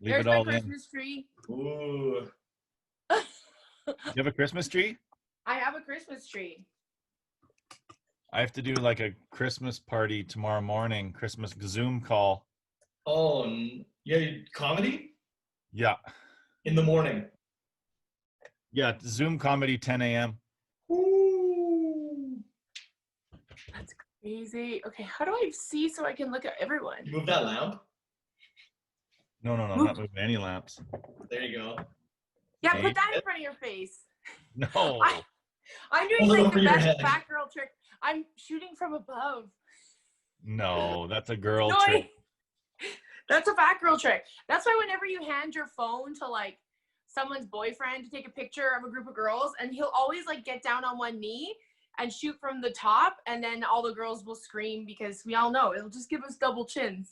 Leave There's it my all in. Christmas tree. Ooh. You have a Christmas tree? I have a Christmas tree. I have to do like a Christmas party tomorrow morning, Christmas Zoom call. Oh, yeah, comedy? Yeah. In the morning. Yeah, Zoom comedy, 10 a.m. Ooh. That's crazy. Okay, how do I see so I can look at everyone? Move that lamp. No, I'm not moving any lamps. There you go. Yeah, See? put that in front of your face. No. I'm doing Hold it like over the your best head. fat girl trick. I'm shooting from above. No, that's a girl No, trick. that's a fat girl trick. That's why whenever you hand your phone to like someone's boyfriend to take a picture of a group of girls, and he'll always like get down on one knee and shoot from the top, and then all the girls will scream because we all know it'll just give us double chins.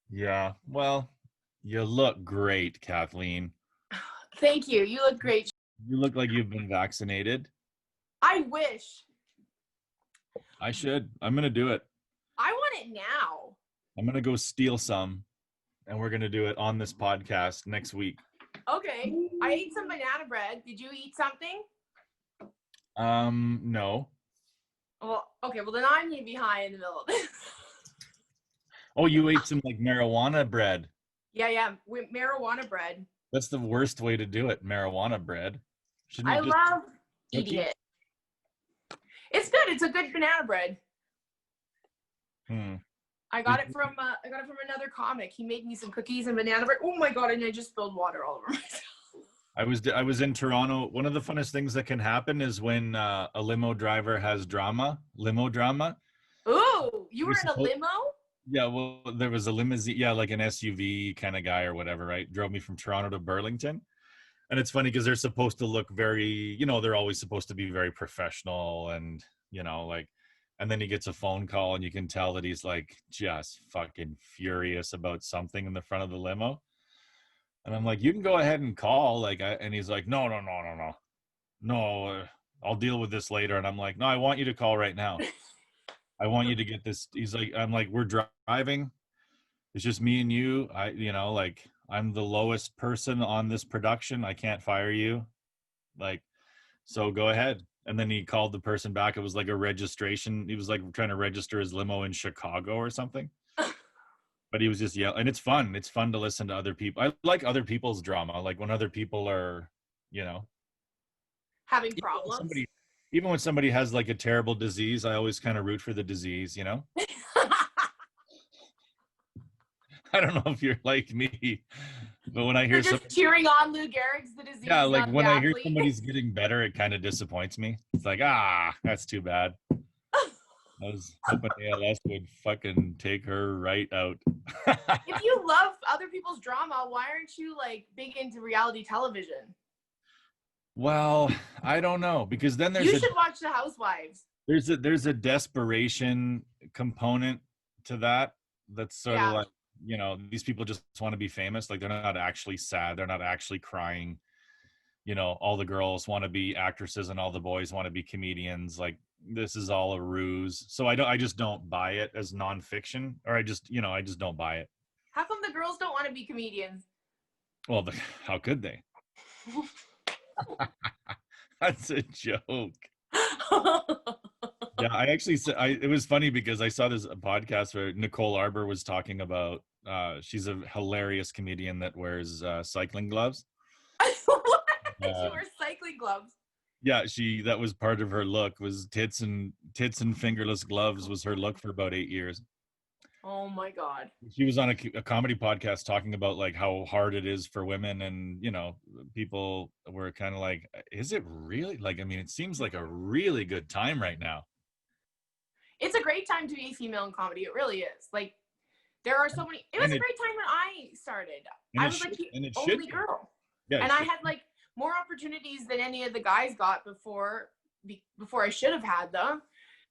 Yeah, well, you look great, Kathleen. Thank you. You look great. You look like you've been vaccinated. I wish. I should. I'm going to do it. I want it now. I'm going to go steal some, and we're going to do it on this podcast next week. Okay. I ate some banana bread. Did you eat something? No. Well, okay. Well, then I'm going to be high in the middle of this. Oh, you ate some like marijuana bread. Yeah. With marijuana bread. That's the worst way to do it, marijuana bread. Shouldn't I it just love eating it. It's good. It's a good banana bread. I got it from another comic. He made me some cookies and banana bread. Oh my god! And I just spilled water all over myself. I was in Toronto. One of the funnest things that can happen is when a limo driver has limo drama. Ooh, you were in a limo? Yeah, well, there was a limousine, yeah, like an SUV kind of guy or whatever, right? Drove me from Toronto to Burlington. And it's funny because they're supposed to look very, they're always supposed to be very professional and, like, and then he gets a phone call and you can tell that he's like just fucking furious about something in the front of the limo. And I'm like, you can go ahead and call. And he's like, no, I'll deal with this later. And I'm like, no, I want you to call right now. I want you to get this. He's like, I'm like, we're driving. It's just me and you. I'm the lowest person on this production. I can't fire you. So go ahead. And then he called the person back. It was like a registration. He was like trying to register his limo in Chicago or something. But he was just yelling. And it's fun. It's fun to listen to other people. I like other people's drama. Like when other people are, having problems. Even when somebody has like a terrible disease, I always kind of root for the disease, I don't know if you're like me, but when I hear just cheering on Lou Gehrig's the disease. Yeah, like when I hear athlete. somebody's getting better, it kind of disappoints me. It's like, that's too bad. I was hoping ALS would fucking take her right out. If you love other people's drama, why aren't you like big into reality television? Well, I don't know, because then you should watch The Housewives. There's a desperation component to that. That's sort of like, these people just want to be famous. Like they're not actually sad. They're not actually crying. All the girls want to be actresses and all the boys want to be comedians. Like this is all a ruse. So I just don't buy it as nonfiction, or I just don't buy it. How come the girls don't want to be comedians? Well, how could they? That's a joke. Yeah, I actually said it was funny because I saw this podcast where Nicole Arbor was talking about she's a hilarious comedian that wears cycling gloves. She wears cycling gloves. Yeah, that was part of her look, was tits and fingerless gloves was her look for about 8 years. Oh my god. She was on a comedy podcast talking about like how hard it is for women, and people were kind of like, is it really? Like, I mean, it seems like a really good time right now. It's a great time to be a female in comedy. It really is. Like, there are so many. It was a great time when I started. I was like the only girl. Yeah, and I had like more opportunities than any of the guys got before I should have had them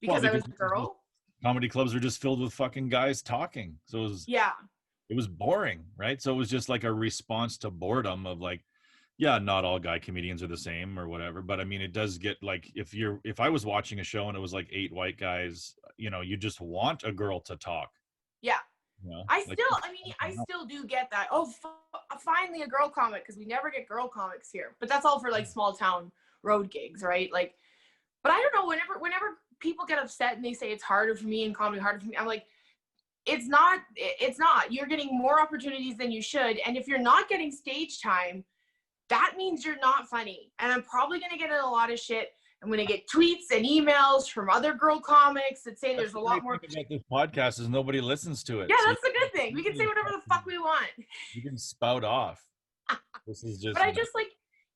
because I was a girl. Comedy clubs were just filled with fucking guys talking. So it was boring, right? So it was just like a response to boredom of like, yeah, not all guy comedians are the same or whatever. But I mean, it does get like, if I was watching a show and it was like 8 white guys, you just want a girl to talk. Yeah. You know? I still do get that. Oh, finally a girl comic, because we never get girl comics here. But that's all for like small town road gigs, right? Like, but I don't know. Whenever people get upset and they say it's harder for me in comedy, harder for me, I'm like, it's not. It's not. You're getting more opportunities than you should, and if you're not getting stage time, that means you're not funny. And I'm probably gonna get in a lot of shit. I'm going to get tweets and emails from other girl comics that say there's a lot more. Thing about this podcast is nobody listens to it. Yeah, that's the good thing. We can say whatever the fuck we want. You can spout off. This is just. But I just like,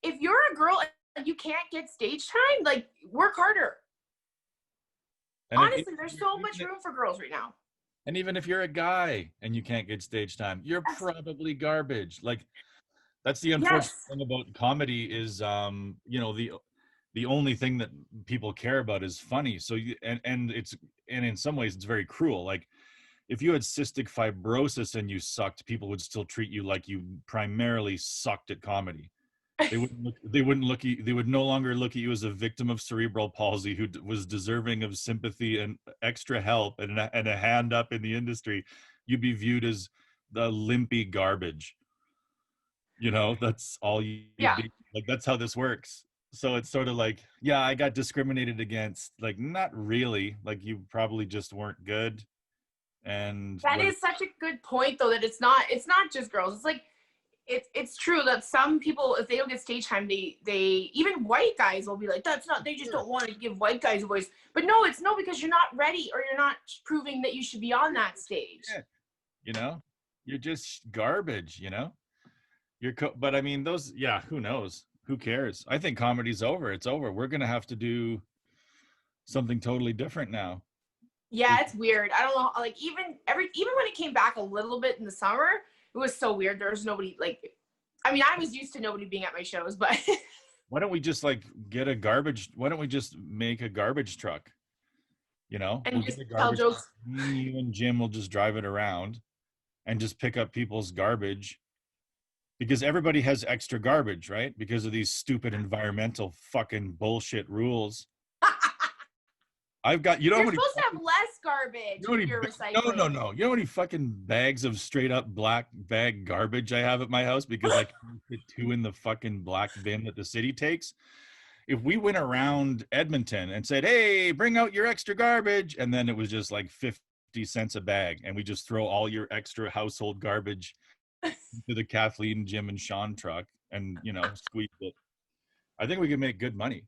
if you're a girl and you can't get stage time, like, work harder. Honestly, there's so much room for girls right now. And even if you're a guy and you can't get stage time, you're probably garbage. Like, that's the unfortunate thing about comedy is, you know, the only thing that people care about is funny. So and in some ways it's very cruel. Like, if you had cystic fibrosis and you sucked, people would still treat you like you primarily sucked at comedy. They would no longer look at you as a victim of cerebral palsy who was deserving of sympathy and extra help and a hand up in the industry. You'd be viewed as the limpy garbage. You know, that's all you be. Like, that's how this works. So it's sort of like, yeah, I got discriminated against. Like, not really. Like, you probably just weren't good. And that is such a good point, though, that it's not just girls. It's like, it's true that some people, if they don't get stage time, they even white guys will be like, that's not, they just don't want to give white guys a voice. But no, it's no, because you're not ready, or you're not proving that you should be on that stage. Yeah. You know, you're just garbage, you know? But I mean, those, yeah, who knows? Who cares? I think comedy's over. It's over. We're going to have to do something totally different now. Yeah, it's weird. I don't know. Like, even when it came back a little bit in the summer, it was so weird. There was nobody, like, I mean, I was used to nobody being at my shows, but. Why don't we just why don't we just make a garbage truck? You know? And we'll just tell jokes. You and Jim will just drive it around and just pick up people's garbage. Because everybody has extra garbage, right? Because of these stupid environmental fucking bullshit rules. You're supposed to have less garbage if you're recycling. No. You know how many fucking bags of straight up black bag garbage I have at my house because I can't fit 2 in the fucking black bin that the city takes? If we went around Edmonton and said, hey, bring out your extra garbage, and then it was just like 50 cents a bag, and we just throw all your extra household garbage to the Kathleen, Jim, and Sean truck and, you know, squeeze it. I think we can make good money.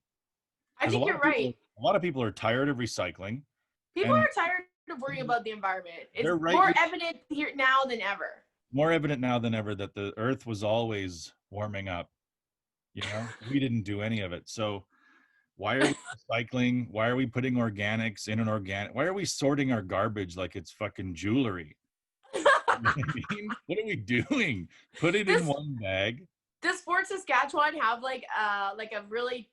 I think you're right. A lot of people are tired of recycling. People are tired of worrying about the environment. It's more evident here now than ever. More evident now than ever that the earth was always warming up. You know, we didn't do any of it. So why are we recycling? Why are we putting organics in an organic? Why are we sorting our garbage like it's fucking jewelry? You know what I mean? What are we doing? Put it in one bag. Does Fort Saskatchewan have like a really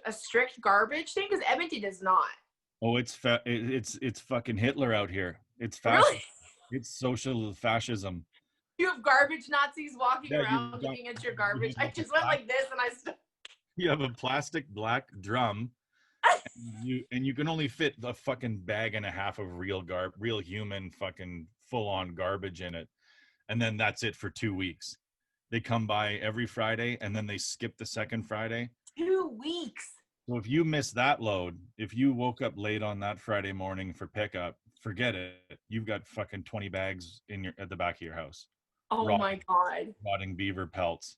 a strict garbage thing? Because Edmonton does not. Oh, it's fucking Hitler out here. It's fascism. Really? It's social fascism. You have garbage Nazis walking around looking at your garbage. I just went like this and I still. You have a plastic black drum. And you can only fit a fucking bag and a half of real human fucking full-on garbage in it, and then that's it for 2 weeks. They come by every Friday and then they skip the second Friday. 2 weeks. So if you miss that load, if you woke up late on that Friday morning for pickup, forget it. You've got fucking 20 bags at the back of your house. Oh my god. Rotting beaver pelts.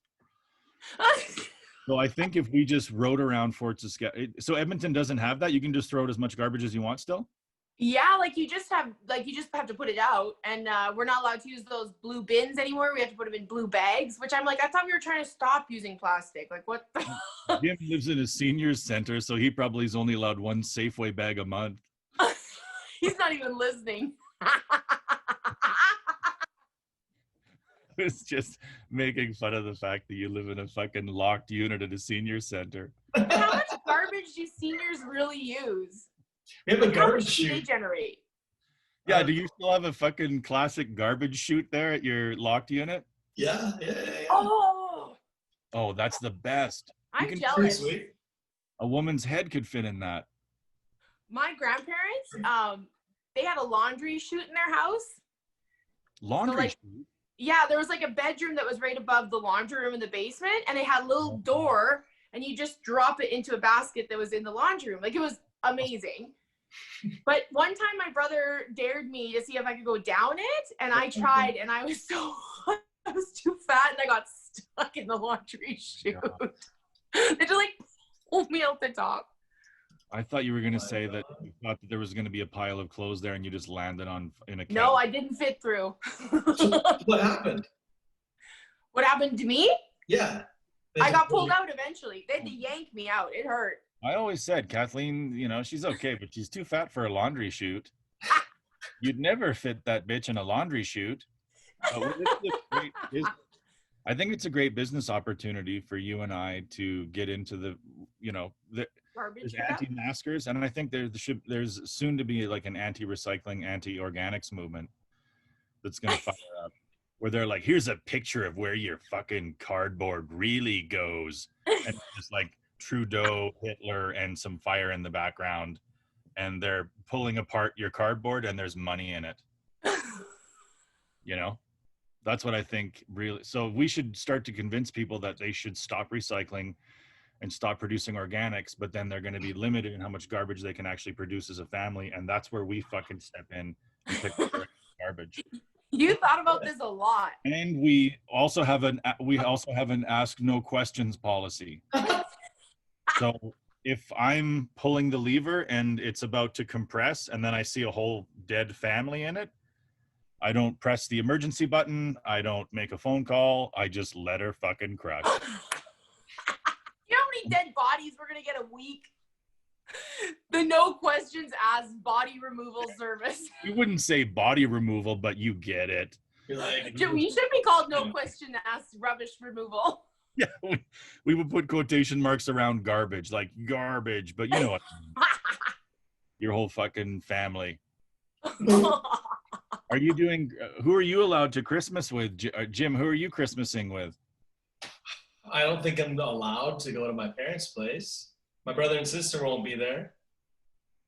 So I think if we just rode around Fort Saskatchewan, so Edmonton doesn't have that. You can just throw out as much garbage as you want still. Yeah, you just have to put it out, and we're not allowed to use those blue bins anymore. We have to put them in blue bags, which I'm like, I thought we were trying to stop using plastic. Like, what? Jim lives in a seniors center, so he probably is only allowed 1 Safeway bag a month. He's not even listening. It's just making fun of the fact that you live in a fucking locked unit at a senior center. How much garbage do seniors really use? We have a garbage chute. How much do they chute. generate? Yeah, do you still have a fucking classic garbage chute there at your locked unit? Yeah. Oh, that's the best. I'm jealous. Sweet. A woman's head could fit in that. My grandparents, they had a laundry chute in their house. Laundry so, like, chute? Yeah, there was like a bedroom that was right above the laundry room in the basement, and it had a little door, and you just drop it into a basket that was in the laundry room. Like, it was amazing. But one time my brother dared me to see if I could go down it, and I tried, and I was too fat, and I got stuck in the laundry chute. They just like pulled me out the top. I thought you were going to say that you thought that there was going to be a pile of clothes there and you just landed in a No, I didn't fit through. So what happened? What happened to me? Yeah. I got pulled out eventually. They had to yank me out. It hurt. I always said, Kathleen, she's okay, but she's too fat for a laundry chute. You'd never fit that bitch in a laundry chute. I think it's a great business opportunity for you and I to get into there's anti-maskers, and I think there's soon to be like an anti-recycling, anti-organics movement that's going to fire up, where they're like, here's a picture of where your fucking cardboard really goes, and just like Trudeau, Hitler, and some fire in the background, and they're pulling apart your cardboard, and there's money in it. That's what I think. Really, so we should start to convince people that they should stop recycling and stop producing organics, but then they're going to be limited in how much garbage they can actually produce as a family, and that's where we fucking step in and pick up the garbage. You thought about this a lot. And we also have an ask no questions policy. So if I'm pulling the lever and it's about to compress, and then I see a whole dead family in it, I don't press the emergency button. I don't make a phone call. I just let her fucking crush. You know how many dead bodies we're going to get a week? The no questions asked body removal service. We wouldn't say body removal, but you get it. We should be called no question asked rubbish removal. Yeah, we would put quotation marks around garbage, like garbage, but you know what I mean. Your whole fucking family. Are you doing, who are you allowed to Christmas with? Jim, who are you Christmasing with? I don't think I'm allowed to go to my parents' place. My brother and sister won't be there.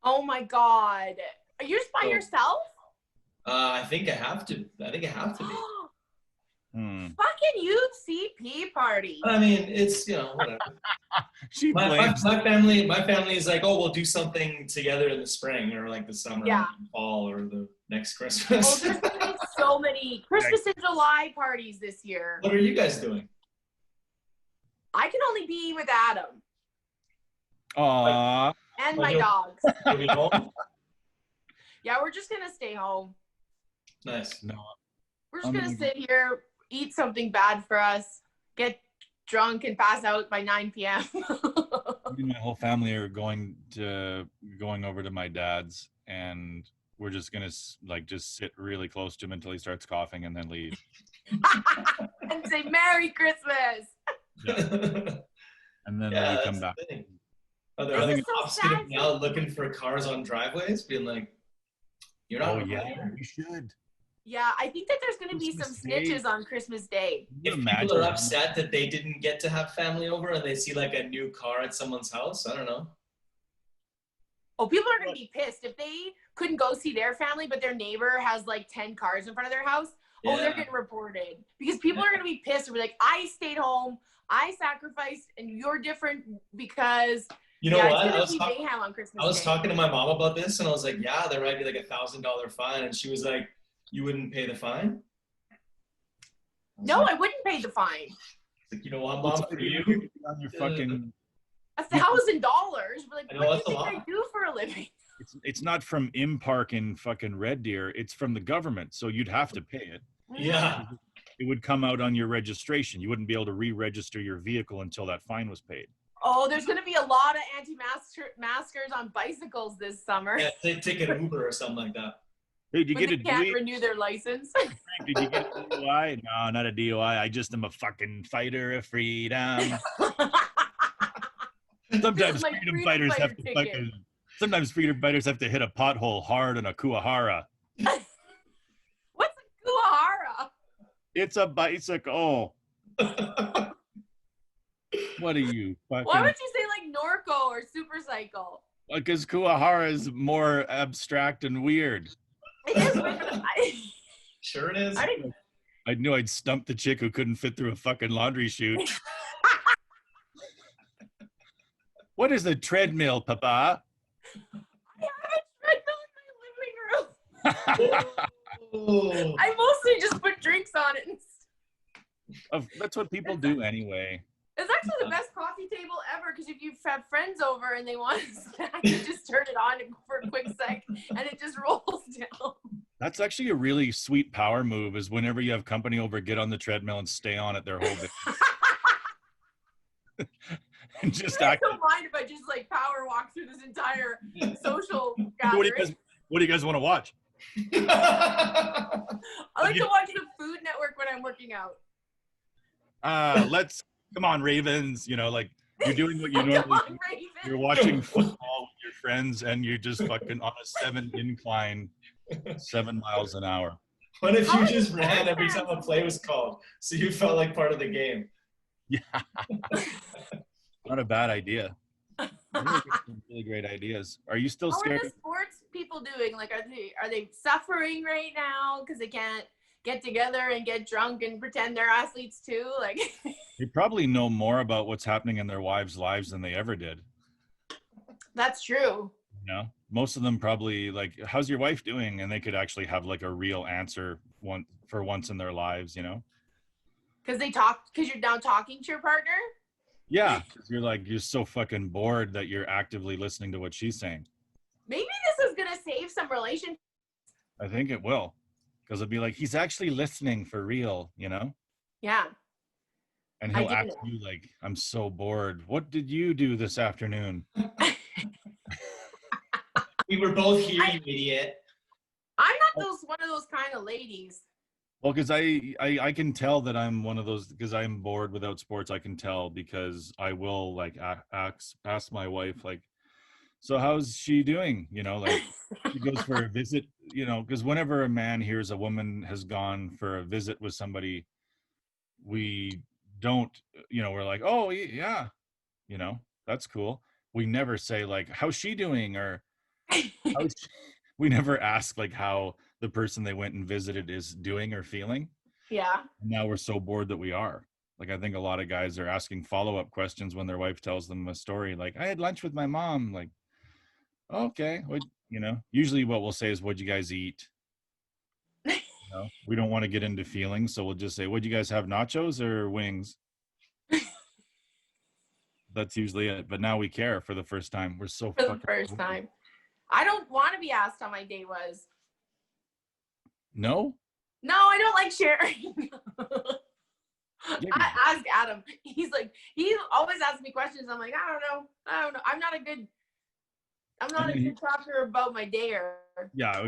Oh my God. Are you just by yourself? I think I have to. I think I have to be. Fucking UCP party. I mean, it's, whatever. My family is like, oh, we'll do something together in the spring or like the summer, or fall, or the next Christmas. Oh, there's going to be so many Christmas in July parties this year. What are you guys doing? I can only be with Adam. Aww. And my dogs. You'll be home? Yeah, we're just going to stay home. Nice. No. We're just going to sit here, eat something bad for us, get drunk, and pass out by 9 p.m. My whole family are going over to my dad's, and we're just going to just sit really close to him until he starts coughing and then leave. And say, Merry Christmas. Yeah. And then we come back. Are there other cops sitting now looking for cars on driveways, being like, you're not. Oh, yeah, we should. Yeah, I think that there's going to be some snitches on Christmas Day. If people are upset that they didn't get to have family over and they see like a new car at someone's house, I don't know. Oh, people are going to be pissed. If they couldn't go see their family, but their neighbor has like 10 cars in front of their house, they're getting reported. Because people are going to be pissed and be like, I stayed home, I sacrificed, and you're different because... You know what? I was talking to my mom about this, and I was like, yeah, there might be like $1,000 fine. And she was like, you wouldn't pay the fine? No, I wouldn't pay the fine. Like, you know what, Mom, for you? On your fucking... $1,000. Like, I what know, do you that's think I do for a living? It's not from Impark in fucking Red Deer. It's from the government, so you'd have to pay it. Yeah. It would come out on your registration. You wouldn't be able to re-register your vehicle until that fine was paid. Oh, there's going to be a lot of anti-maskers on bicycles this summer. Yeah, they take an Uber or something like that. Hey, did you get a can't renew their license. Did you get a DUI? No, not a DUI. I just am a fucking fighter of freedom. Sometimes freedom fighters have to sometimes freedom fighters have to hit a pothole hard on a kuahara. What's a kuahara? It's a bicycle. What are you? Why would you say like Norco or Supercycle? Because kuahara is more abstract and weird. It is weird. Sure it is. I knew I'd stump the chick who couldn't fit through a fucking laundry chute. What is a treadmill, Papa? I have a treadmill in my living room. I mostly just put drinks on it. That's what people do anyway. It's actually the best coffee table ever, because if you have friends over and they want a snack, you just turn it on for a quick sec and it just rolls down. That's actually a really sweet power move, is whenever you have company over, get on the treadmill and stay on it their whole day. And just I don't mind if I just like power walk through this entire social gathering. What do you guys want to watch? I like to watch the Food Network when I'm working out. Come on, Ravens. You know, like you're doing what you normally do. You're watching football with your friends and you're just fucking on a 7 incline, 7 miles an hour. What if you just ran every time a play was called, so you felt like part of the game? Yeah. Not a bad idea. Some really great ideas. Are you still scared? What are the sports people doing? Like, are they suffering right now because they can't get together and get drunk and pretend they're athletes too? Like, they probably know more about what's happening in their wives' lives than they ever did. That's true. You know, most of them probably like, "How's your wife doing?" And they could actually have like a real answer for once in their lives. You know, because you're now talking to your partner. Yeah, because you're so fucking bored that you're actively listening to what she's saying. Maybe this is gonna save some relationships. I think it will, because it'll be like, he's actually listening for real, you know? Yeah. And he'll ask you like, "I'm so bored. What did you do this afternoon?" We were both here, you idiot. I'm not one of those kind of ladies. Well, because I can tell that I'm one of those, because I'm bored without sports. I can tell, because I will like ask my wife like, "So how's she doing?" You know, like she goes for a visit, you know, because whenever a man hears a woman has gone for a visit with somebody, we don't, you know, we're like, "Oh yeah, you know, that's cool." We never say like, "How's she doing?" or we never ask like how the person they went and visited is doing or feeling. Yeah. Now we're so bored that we are. Like, I think a lot of guys are asking follow-up questions when their wife tells them a story. Like, "I had lunch with my mom." Like, okay. You know, usually what we'll say is, "What'd you guys eat?" You know, we don't want to get into feelings. So we'll just say, "What'd you guys have, nachos or wings?" That's usually it. But now we care for the first time. We're so for the first time. I don't want to be asked how my day was. No? No, I don't like sharing. I ask Adam. He always asks me questions. I'm like, I don't know. I'm not a good talker about my day. Yeah,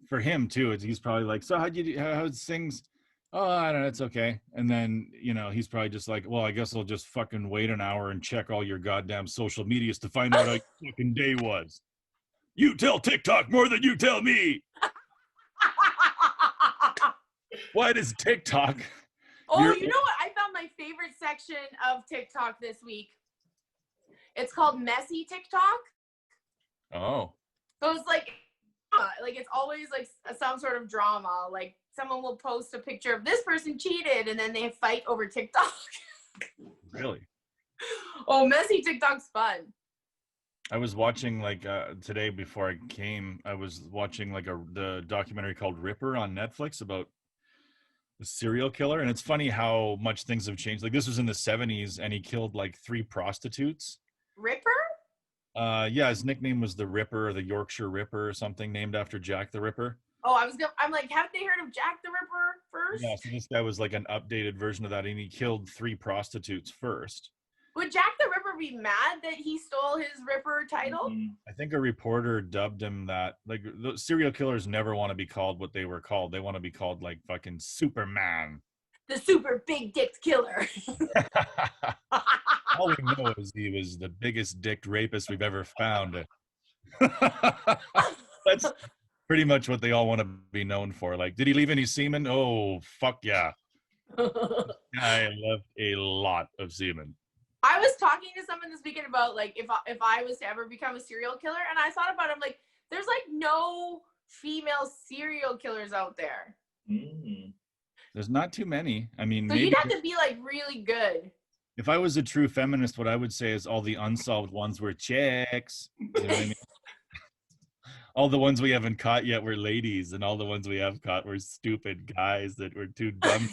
for him too, he's probably like, "So how's things?" "Oh, I don't know, it's okay." And then, you know, he's probably just like, "Well, I guess I'll just fucking wait an hour and check all your goddamn social medias to find out how your fucking day was. You tell TikTok more than you tell me." Why does TikTok? Oh, you know what? I found my favorite section of TikTok this week. It's called Messy TikTok. Oh. So it's like it's always like some sort of drama. Like someone will post a picture of this person cheated and then they fight over TikTok. Really? Oh, Messy TikTok's fun. I was watching like today before I came, I was watching like the documentary called Ripper on Netflix about the serial killer. And it's funny how much things have changed. Like, this was in the 70s and he killed like 3 prostitutes. Ripper? Yeah, his nickname was the Ripper, or the Yorkshire Ripper or something, named after Jack the Ripper. Oh, I'm like, haven't they heard of Jack the Ripper first? Yeah, so this guy was like an updated version of that, and he killed 3 prostitutes first. Would Jack the Ripper be mad that he stole his Ripper title? I think a reporter dubbed him that. Like, the serial killers never want to be called what they were called. They want to be called like fucking Superman. The super big dicked killer. All we know is he was the biggest dicked rapist we've ever found. That's pretty much what they all want to be known for. Like, did he leave any semen? Oh, fuck yeah. I left a lot of semen. I was talking to someone this weekend about like if I was to ever become a serial killer, and I thought about it, I'm like, there's like no female serial killers out there. There's not too many. I mean, so maybe you'd have to be like really good. If I was a true feminist, what I would say is all the unsolved ones were chicks. You know what I mean? All the ones we haven't caught yet were ladies, and all the ones we have caught were stupid guys that were too dumb.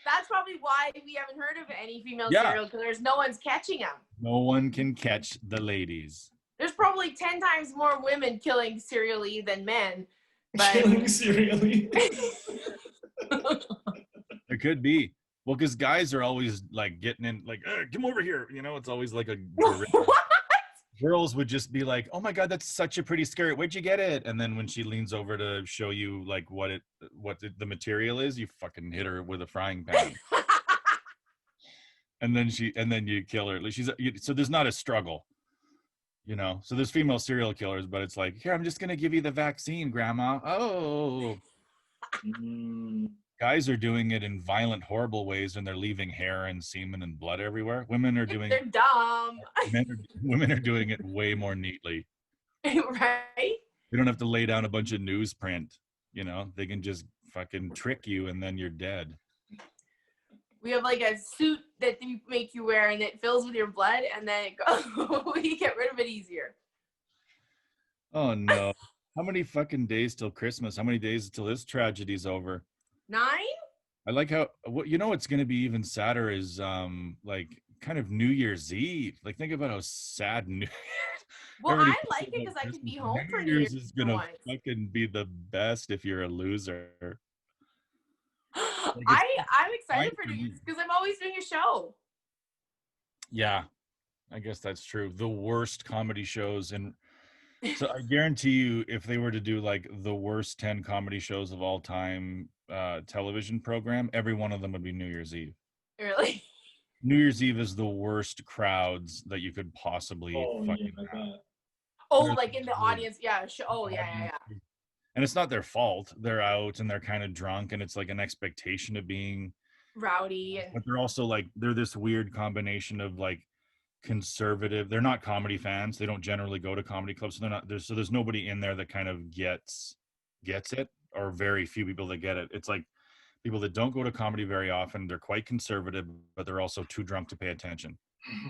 That's probably why we haven't heard of any female serial killers. No one's catching them. No one can catch the ladies. There's probably 10 times more women killing serially than men. But... Killing serially. It could be. Well, because guys are always like getting in, like, come over here. You know, it's always like a. What? Girls would just be like, "Oh my God, that's such a pretty skirt. Where'd you get it?" And then when she leans over to show you like what the material is, you fucking hit her with a frying pan. and then you kill her. So there's not a struggle, you know. So there's female serial killers, but it's like, here, I'm just gonna give you the vaccine, Grandma. Oh. Guys are doing it in violent, horrible ways, and they're leaving hair and semen and blood everywhere. Women are doing. They're dumb. Women are doing it way more neatly. Right? They don't have to lay down a bunch of newsprint. You know, they can just fucking trick you, and then you're dead. We have like a suit that we make you wear, and it fills with your blood, and then we get rid of it easier. Oh no! How many fucking days till Christmas? How many days till this tragedy's over? 9? I like how what's going to be even sadder is like kind of New Year's Eve. Like think about how sad New Year's. Well, I like it because I can be home for New Year's. Is going to fucking be the best if you're a loser. Like I'm excited for New Year's because I'm always doing a show. Yeah, I guess that's true. The worst comedy shows and. So I guarantee you, if they were to do like the worst 10 comedy shows of all time television program, every one of them would be New Year's Eve. Really? New Year's Eve is the worst crowds that you could possibly fucking have. Oh, like in the audience, yeah. Oh, yeah. And it's not their fault. They're out and they're kind of drunk, and it's like an expectation of being rowdy. But they're also like they're this weird combination of like conservative. They're not comedy fans. They don't generally go to comedy clubs. So they're not there's nobody in there that kind of gets it, or very few people that get it. It's like people that don't go to comedy very often. They're quite conservative, but they're also too drunk to pay attention.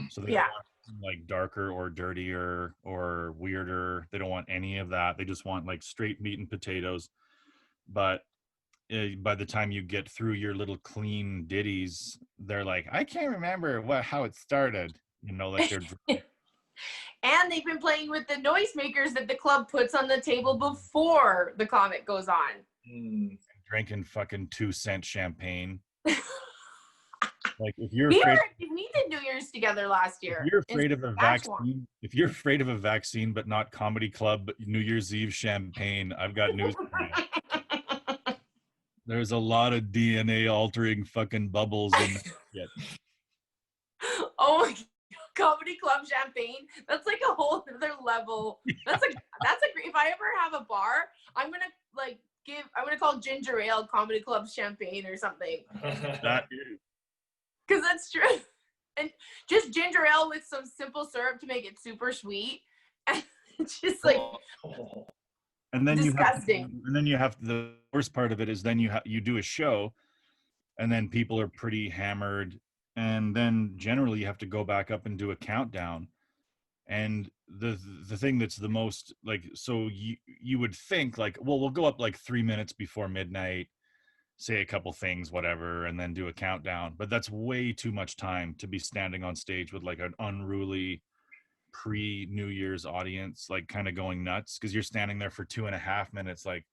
So they don't want like darker or dirtier or weirder. They don't want any of that. They just want like straight meat and potatoes. But by the time you get through your little clean ditties, they're like, I can't remember how it started. You know, like they're and they've been playing with the noisemakers that the club puts on the table before the comic goes on. Drinking fucking 2-cent champagne. Like if you're we did New Year's together last year. If you're afraid of a vaccine, but not comedy club New Year's Eve champagne, I've got news for you. There's a lot of DNA altering fucking bubbles in that shit. Oh my God. Comedy club champagne, that's like a whole other level. That's a if I ever have a bar, I'm gonna call ginger ale comedy club champagne or something. That is. Because that's true. And just ginger ale with some simple syrup to make it super sweet. And it's just like and then disgusting. The worst part of it is then you do a show and then people are pretty hammered. And then generally you have to go back up and do a countdown. And the thing that's the most like, so you would think like, well, we'll go up like 3 minutes before midnight, say a couple things, whatever, and then do a countdown. But that's way too much time to be standing on stage with like an unruly pre-New Year's audience, like kind of going nuts. Cause you're standing there for 2.5 minutes, like,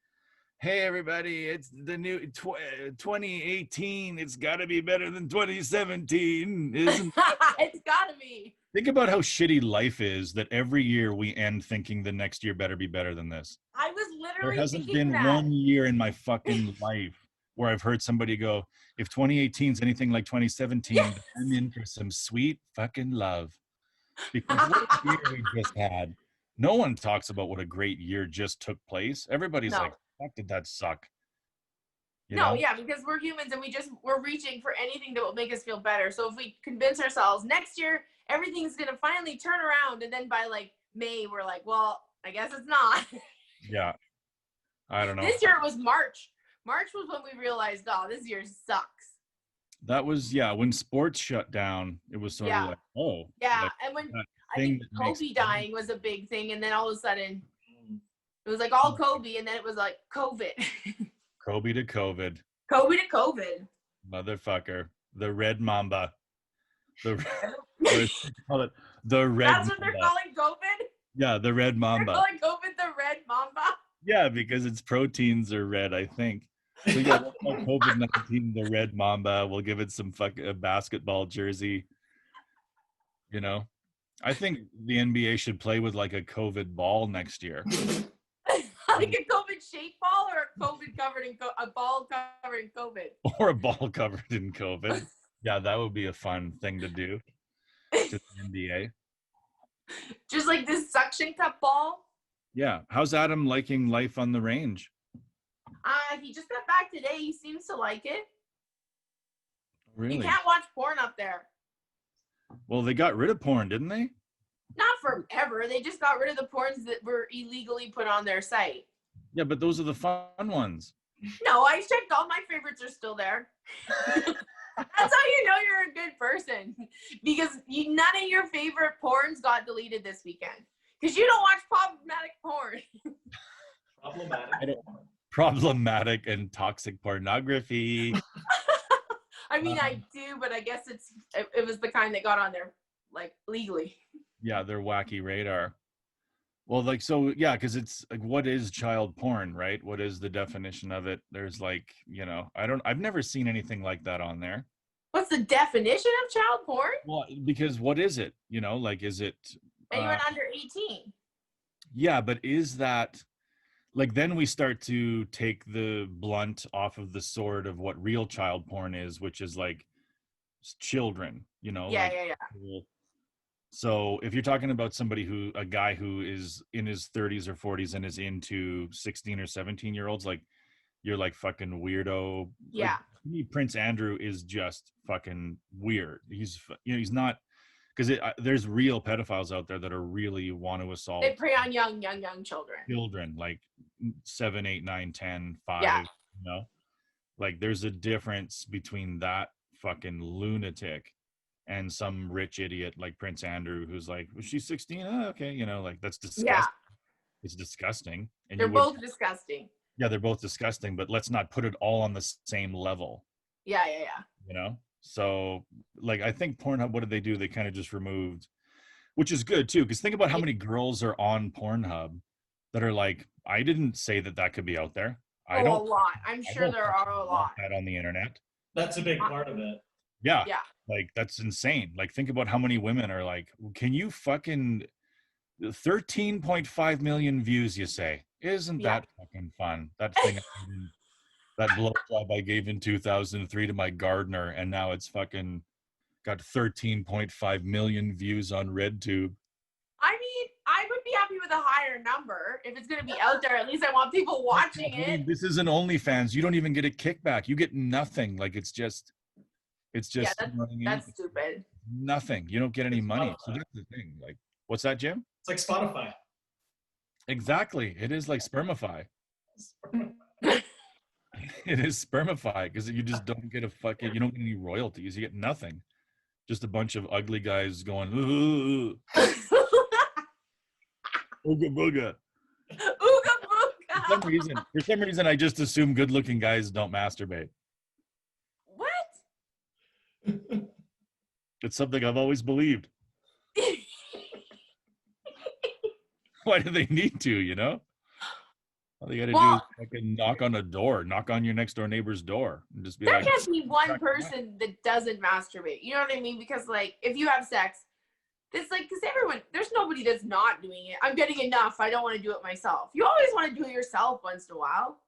hey everybody, it's the new 2018. It's got to be better than 2017, isn't it? It's got to be. Think about how shitty life is that every year we end thinking the next year better be better than this. I was literally There hasn't been one year in my fucking life where I've heard somebody go, if 2018 is anything like 2017, I'm in for some sweet fucking love. Because what a year we just had. No one talks about what a great year just took place. Everybody's like, fuck, did that suck? Yeah, because we're humans and we're reaching for anything that will make us feel better. So if we convince ourselves next year everything's gonna finally turn around, and then by like May we're like, well, I guess it's not. Yeah, I don't know. This year it was March. March was when we realized, oh, this year sucks. That was, when sports shut down, it was sort of like, oh. Yeah, like, and when I think Kobe dying was a big thing, and then all of a sudden, it was like all Kobe, and then it was like COVID. Kobe to COVID. Kobe to COVID. Motherfucker. The Red Mamba. The red That's what they're calling COVID? Yeah, the Red Mamba. They're calling COVID the Red Mamba? Yeah, because its proteins are red, I think. So yeah, we'll call COVID-19 the Red Mamba. We'll give it some basketball jersey. You know, I think the NBA should play with like a COVID ball next year. Like a COVID shaped ball, or a COVID covered in a ball covered in COVID, or a ball covered in COVID. Yeah, that would be a fun thing to do to the NBA. Just like this suction cup ball. Yeah, how's Adam liking life on the range? He just got back today. He seems to like it. Really? You can't watch porn up there. Well, they got rid of porn, didn't they? Not forever. They just got rid of the porns that were illegally put on their site. Yeah, but those are the fun ones. No, I checked. All my favorites are still there. That's how you know you're a good person. Because none of your favorite porns got deleted this weekend. Because you don't watch problematic porn. Problematic and toxic pornography. I mean, I do, but I guess it was the kind that got on there, like, legally. Yeah, their wacky radar. Well, like, so, yeah, because it's like, what is child porn, right? What is the definition of it? There's like, I've never seen anything like that on there. What's the definition of child porn? Well, because what is it? Like, is it... Anyone under 18. Yeah, but is that... Like, then we start to take the blunt off of the sword of what real child porn is, which is like children, Yeah, like, yeah. So if you're talking about a guy who is in his 30s or 40s and is into 16 or 17-year-olds, like, you're like fucking weirdo. Yeah. Like, Prince Andrew is just fucking weird. He's not, because there's real pedophiles out there that are really want to assault. They prey on young children. Children, like 7, 8, 9, 10, 5, yeah. Like, there's a difference between that fucking lunatic and some rich idiot like Prince Andrew who's like, was she 16? Oh, okay, like, that's disgusting. Yeah. It's disgusting. And they're both disgusting. Yeah, they're both disgusting, but let's not put it all on the same level. Yeah. So, like, I think Pornhub, what did they do? They kind of just removed, which is good too, because think about how many girls are on Pornhub that are like, I didn't say that could be out there. A lot. I'm sure there are a lot. That on the internet. That's a big part of it. Yeah. Like, that's insane. Like, think about how many women are like, can you fucking 13.5 million views, you say? Isn't that fucking fun? That thing, that blowjob I gave in 2003 to my gardener, and now it's fucking got 13.5 million views on RedTube. I mean, I would be happy with a higher number. If it's going to be out there, at least I want people watching it. This isn't OnlyFans. You don't even get a kickback. You get nothing. Like, it's just yeah, that's stupid. Nothing. You don't get any money. So that's the thing. Like, what's that, Jim? It's like Spotify. Exactly. It is like Spermify. It is Spermify, because you just don't get you don't get any royalties. You get nothing. Just a bunch of ugly guys going, ooh. Ooga booga. Ooga booga. For some reason, I just assume good-looking guys don't masturbate. What? It's something I've always believed. Why do they need to, All they got to do is fucking knock on your next door neighbor's door, and just be there like, can't be one person that doesn't masturbate. You know what I mean? Because, like, if you have sex, it's like, because there's nobody that's not doing it. I'm getting enough. I don't want to do it myself. You always want to do it yourself once in a while.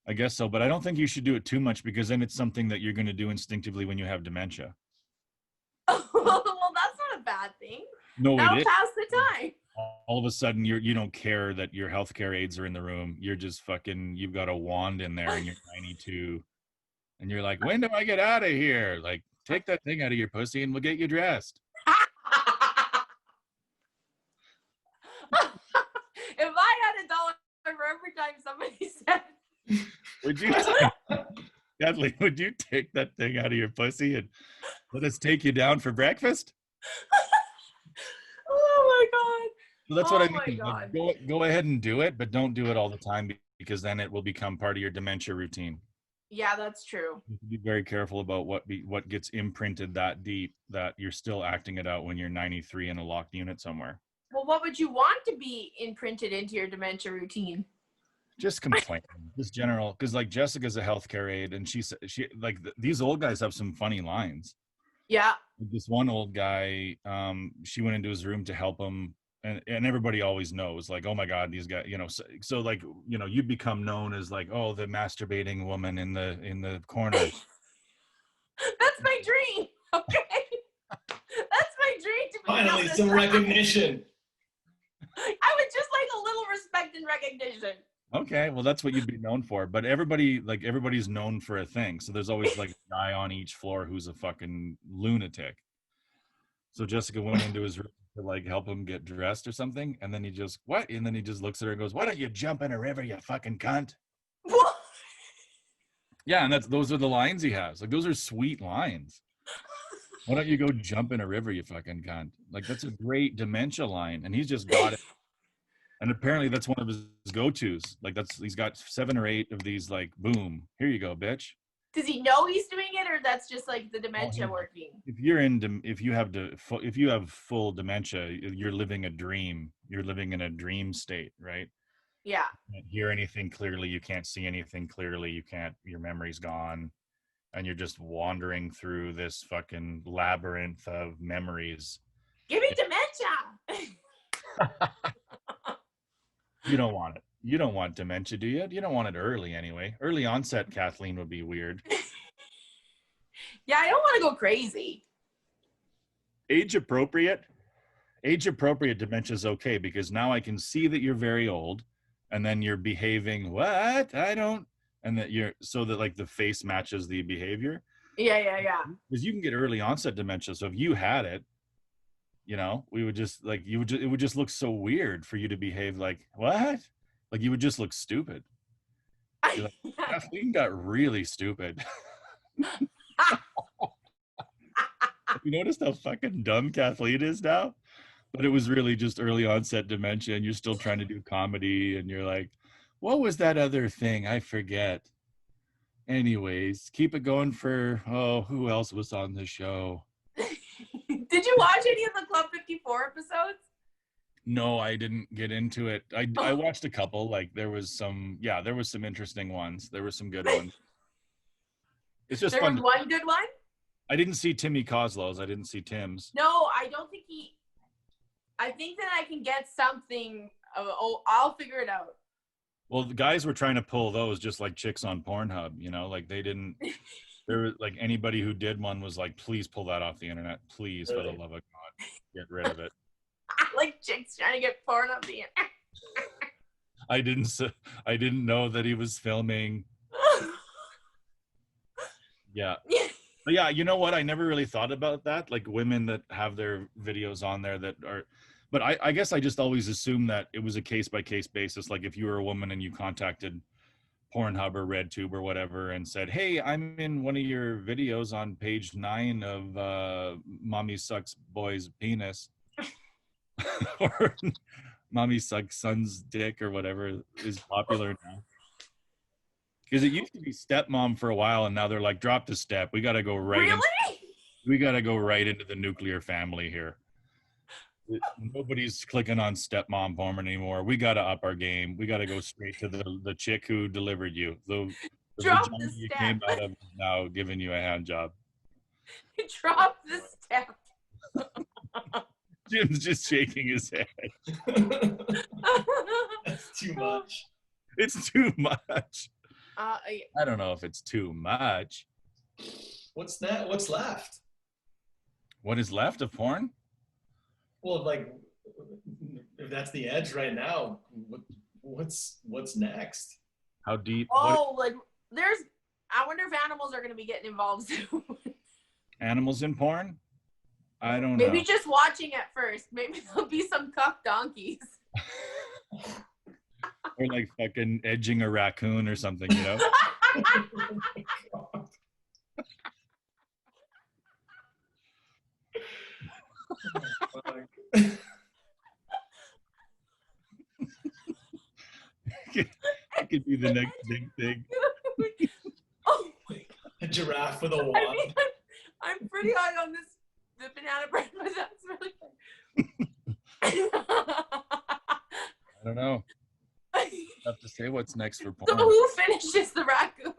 I guess so, but I don't think you should do it too much, because then it's something that you're going to do instinctively when you have dementia. Well, that's not a bad thing. No, that'll pass the time. All of a sudden, you don't care that your healthcare aides are in the room. You're just fucking, you've got a wand in there, and you're 92, and you're like, when do I get out of here? Like, take that thing out of your pussy, and we'll get you dressed. If I had $1 for every time somebody said. Kathleen, would you take that thing out of your pussy and let us take you down for breakfast? Oh my God. So that's what I mean. Like, go ahead and do it, but don't do it all the time because then it will become part of your dementia routine. Yeah, that's true. Be very careful about what gets imprinted that deep that you're still acting it out when you're 93 in a locked unit somewhere. Well, what would you want to be imprinted into your dementia routine? Just complaining, just general. Because like Jessica's a healthcare aide, and she like these old guys have some funny lines. Yeah. This one old guy, she went into his room to help him. And everybody always knows, like, oh my God, these guys, so like, you become known as like, oh, the masturbating woman in the corner. That's my dream. Okay. That's my dream to be finally some recognition. I would just like a little respect and recognition. Okay, well, that's what you'd be known for. But everybody's known for a thing. So there's always like a guy on each floor who's a fucking lunatic. So Jessica went into his room to like help him get dressed or something, and then he just and then he just looks at her and goes, "Why don't you jump in a river, you fucking cunt?" What? Yeah, and those are the lines he has. Like, those are sweet lines. Why don't you go jump in a river, you fucking cunt? Like, that's a great dementia line, and he's just got it. And apparently that's one of his go-tos. Like, he's got 7 or 8 of these. Like, boom, here you go, bitch. Does he know he's doing it, or that's just like the dementia working? If you have full dementia, you're living a dream. You're living in a dream state, right? Yeah. You can't hear anything clearly. You can't see anything clearly. Your memory's gone, and you're just wandering through this fucking labyrinth of memories. Give me dementia. You don't want it. You don't want dementia, do you? You don't want it early anyway. Early onset, Kathleen, would be weird. Yeah, I don't want to go crazy. Age appropriate dementia is okay, because now I can see that you're very old, and then you're behaving, what? I don't, and that so that like the face matches the behavior. Yeah. Because you can get early onset dementia. So if you had it, we would just like, it would just look so weird for you to behave like, what? Like, you would just look stupid. Like, Kathleen got really stupid. You noticed how fucking dumb Kathleen is now? But it was really just early onset dementia, and you're still trying to do comedy, and you're like, what was that other thing? I forget. Anyways, keep it going for, who else was on the show? Did you watch any of the Club 54 episodes? No, I didn't get into it. I watched a couple. Like, there was some interesting ones. There were some good ones. It's just fun. There was one good one? I didn't see Timmy Coslow's. I didn't see Tim's. No, I don't think I think that I can get something. I'll figure it out. Well, the guys were trying to pull those just like chicks on Pornhub, like they didn't. There was like, anybody who did one was like, please pull that off the internet. Please, for the love of God, get rid of it. Like chicks trying to get porn up the internet. I didn't know that he was filming. Yeah. But yeah, you know what? I never really thought about that. Like, women that have their videos on there that are, but I guess I just always assumed that it was a case-by-case basis. Like, if you were a woman and you contacted Pornhub or RedTube or whatever and said, hey, I'm in one of your videos on page 9 of Mommy Sucks Boy's Penis. Or Mommy Sucks Son's Dick, or whatever is popular now. Because it used to be stepmom for a while, and now they're like, drop the step. We got to go right. Really? We got to go right into the nuclear family here. Nobody's clicking on stepmom porn anymore. We got to up our game. We got to go straight to the chick who delivered you. The drop vagina the you step. came out of is now giving you a hand job. Drop the step. Jim's just shaking his head. That's too much. It's too much. I don't know if it's too much. What's that? What's left? What is left of porn? Well, like, if that's the edge right now, what's next? How deep? like I wonder if animals are going to be getting involved soon. Animals in porn? I don't know. Maybe just watching at first. Maybe there'll be some cuck donkeys. Or like fucking edging a raccoon or something, you know? It could be the next big thing. Oh my God. A giraffe with a wand. I mean, I'm pretty high on the banana bread, but that's really I don't know. I have to say what's next for porn. So who finishes the raccoon?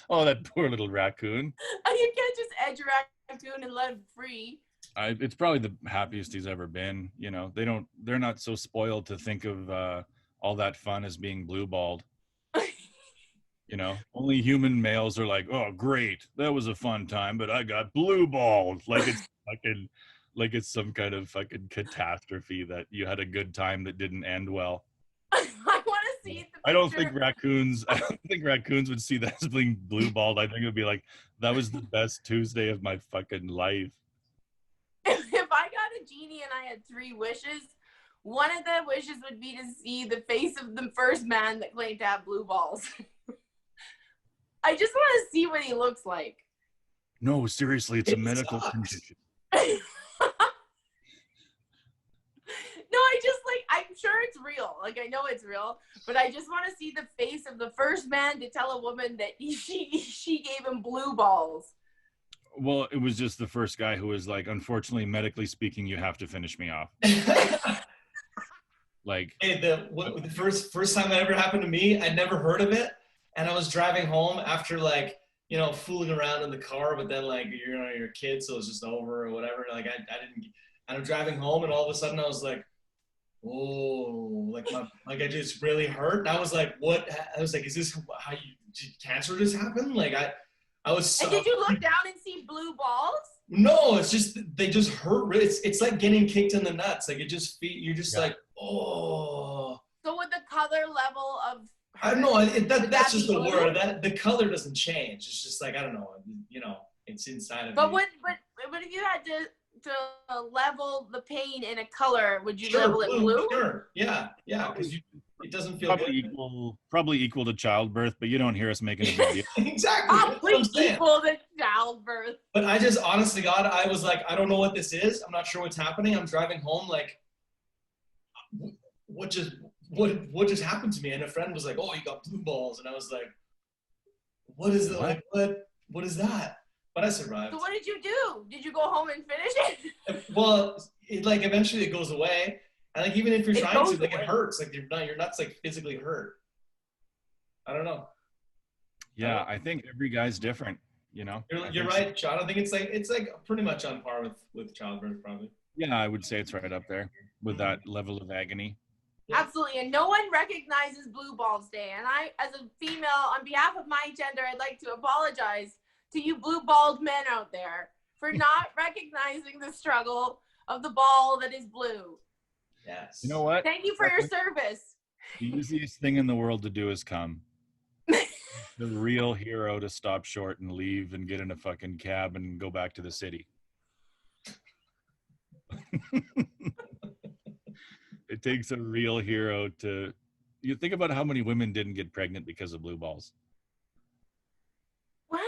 Oh, that poor little raccoon. You can't just edge a raccoon and let him free. It's probably the happiest he's ever been. You know, they're not so spoiled to think of all that fun as being blue-balled. You know, only human males are like, oh, great, that was a fun time, but I got blue-balled. Like it's some kind of fucking catastrophe that you had a good time that didn't end well. I want to see the picture. I don't think raccoons would see that as being blue-balled. I think it would be like, that was the best Tuesday of my fucking life. If I got a genie and I had 3 wishes, one of the wishes would be to see the face of the first man that claimed to have blue balls. I just want to see what he looks like. No, seriously, it's a medical condition. No, I just I'm sure it's real. Like, I know it's real, but I just want to see the face of the first man to tell a woman that she gave him blue balls. Well, it was just the first guy who was like, unfortunately, medically speaking, you have to finish me off. Like, hey, the first time that ever happened to me, I'd never heard of it, and I was driving home after fooling around in the car, but then you're a kid, so it's just over or whatever. Like I didn't, and I'm driving home, and all of a sudden I was like, oh, I just really hurt. And I was like, what? I was like, is this how did cancer just happen? Like I was so. And did you look down and see blue balls? No, it's just they just hurt. It's like getting kicked in the nuts. Like it just you're just like, oh. So with the color level of I don't know. That's just the word. That the color doesn't change. It's just like I don't know. You know, it's inside of. But if you had to level the pain in a color, would you level it blue? Sure. Yeah. Because it doesn't feel probably equal to childbirth, but you don't hear us making a big deal. Exactly. Probably equal to childbirth. But I just, honestly, God, I was like, I don't know what this is. I'm not sure what's happening. I'm driving home, like, what just happened to me? And a friend was like, oh, you got blue balls, and I was like, what is it? Like, what is that? But I survived. So what did you do? Did you go home and finish it? Well, eventually it goes away. And even if you're trying to, it hurts. Like your nuts physically hurt. I don't know. Yeah, I think every guy's different. You know. You're right, Sean. I think it's pretty much on par with childbirth, probably. Yeah, I would say it's right up there with that level of agony. Absolutely, and no one recognizes Blue Balls Day. And I, as a female, on behalf of my gender, I'd like to apologize to you blue-balled men out there for not recognizing the struggle of the ball that is blue. Yes. You know what? Thank you for your service. The easiest thing in the world to do is come. The real hero to stop short and leave and get in a fucking cab and go back to the city. It takes a real hero to... You think about how many women didn't get pregnant because of blue balls. What?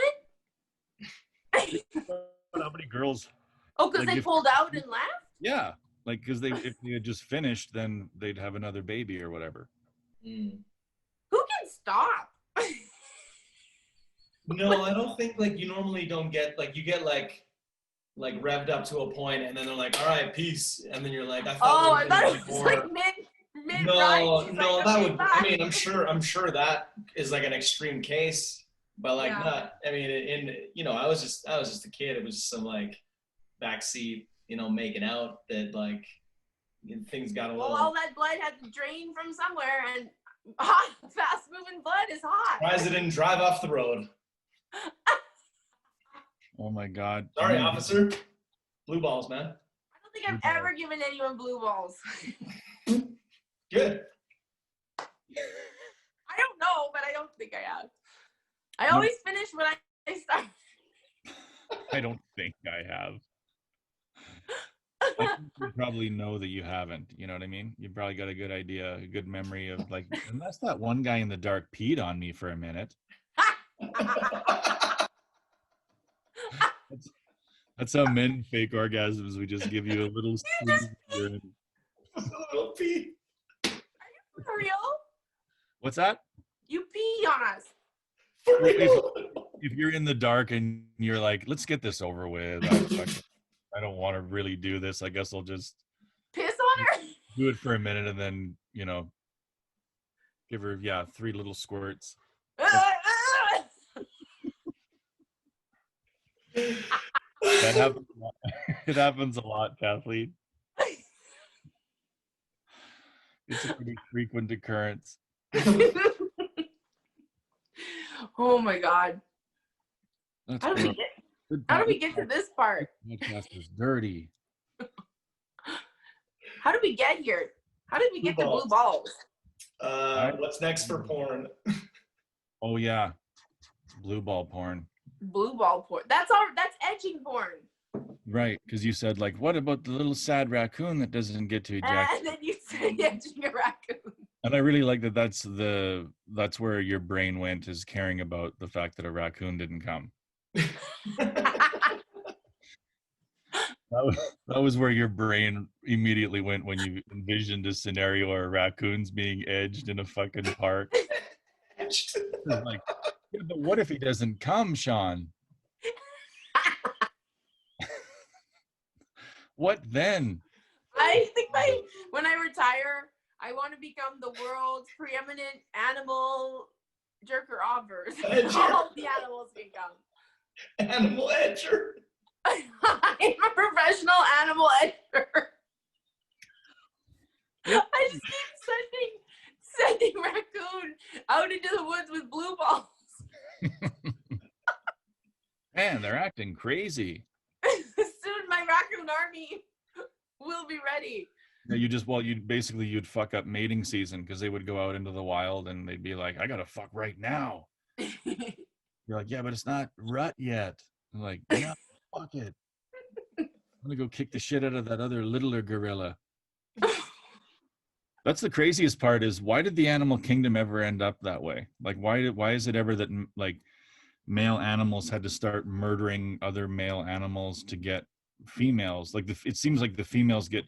How many girls? Oh, because they pulled out and left? Yeah. Like, because if they had just finished, then they'd have another baby or whatever. Mm. Who can stop? No, I don't think you normally don't get you get revved up to a point and then they're like, all right, peace, and then you're like, I thought it was mid no, that would. I mean, I'm sure that is an extreme case, but not. I mean, I was just a kid. It was just some backseat, making out that things got a little. Well, all that blood had to drain from somewhere, and fast moving blood is hot. Surprised it didn't drive off the road. Oh my God. Sorry, officer. Blue balls, man. I don't think I've ever given anyone blue balls. Good. I don't know, but I don't think I have. I always finish when I start. I don't think I have. I think you probably know that you haven't. You know what I mean? You probably got a good idea, a good memory of like, unless that one guy in the dark peed on me for a minute. That's how men fake orgasms. We just give you a little urine. A little pee. Are you for real? What's that? You pee on us. For real? If you're in the dark and you're like, let's get this over with. I don't want to really do this. I guess I'll just piss on her. Do it for a minute and then, give her 3 little squirts. That happens a lot. It happens a lot, Kathleen. It's a pretty frequent occurrence. Oh my God. How do we get to this part? Podcast is dirty. How did we get here? How did we get to blue balls? What's next for porn? Oh yeah, blue ball porn. Blue ball porn. That's edging porn. Right, because you said like, what about the little sad raccoon that doesn't get to ejaculate? And then you said edging a raccoon. And I really like that. That's where your brain went, is caring about the fact that a raccoon didn't come. That was where your brain immediately went when you envisioned a scenario where raccoons being edged in a fucking park. Like, yeah, but what if he doesn't come, Sean? What then? I think when I retire, I want to become the world's preeminent animal jerker-offers. All the animals can come. Animal edger. I'm a professional animal edger. I just keep sending raccoon out into the woods with blue balls. Man, they're acting crazy. Soon my raccoon army will be ready. Yeah, you'd fuck up mating season, because they would go out into the wild and they'd be like, I gotta fuck right now. You're like, yeah, but it's not rut yet. I'm like, yeah, fuck it. I'm gonna go kick the shit out of that other littler gorilla. That's the craziest part, is why did the animal kingdom ever end up that way? Like, why is it ever that like male animals had to start murdering other male animals to get females? Like it seems like the females get,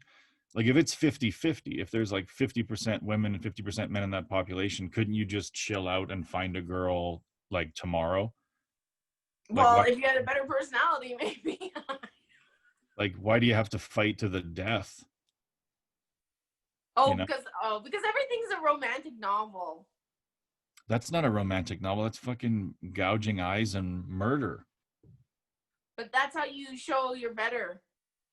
like, if it's 50-50, if there's like 50% women and 50% men in that population, couldn't you just chill out and find a girl like tomorrow? Well, if you had a better personality, maybe. Like, why do you have to fight to the death? Oh, because everything's a romantic novel. That's not a romantic novel. That's fucking gouging eyes and murder. But that's how you show you're better.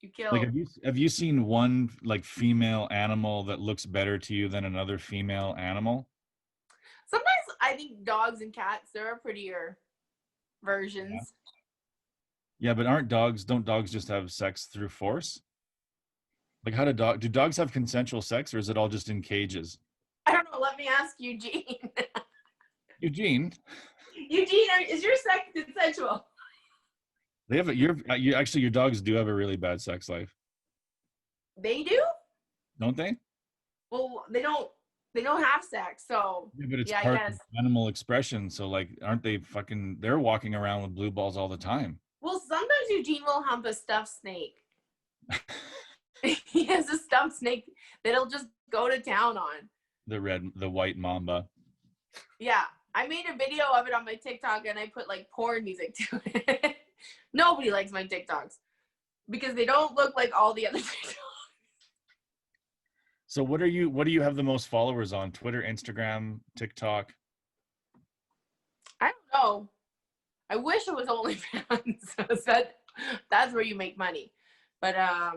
You kill. Like, have you seen one like female animal that looks better to you than another female animal? Sometimes I think dogs and cats, there are prettier versions. Yeah, but don't dogs just have sex through force? Like, do dogs have consensual sex, or is it all just in cages? I don't know. Let me ask Eugene. Eugene, is your sex consensual? They have actually, your dogs do have a really bad sex life. They do? Don't they? Well, they don't have sex, so yeah, but it's part of animal expression. So like, aren't they they're walking around with blue balls all the time. Well, sometimes Eugene will hump a stuffed snake. He has a stuffed snake that he'll just go to town on. The white mamba. Yeah. I made a video of it on my TikTok and I put like porn music to it. Nobody likes my TikToks because they don't look like all the other TikToks. So what do you have the most followers on? Twitter, Instagram, TikTok? I don't know. I wish it was OnlyFans. That's where you make money. But I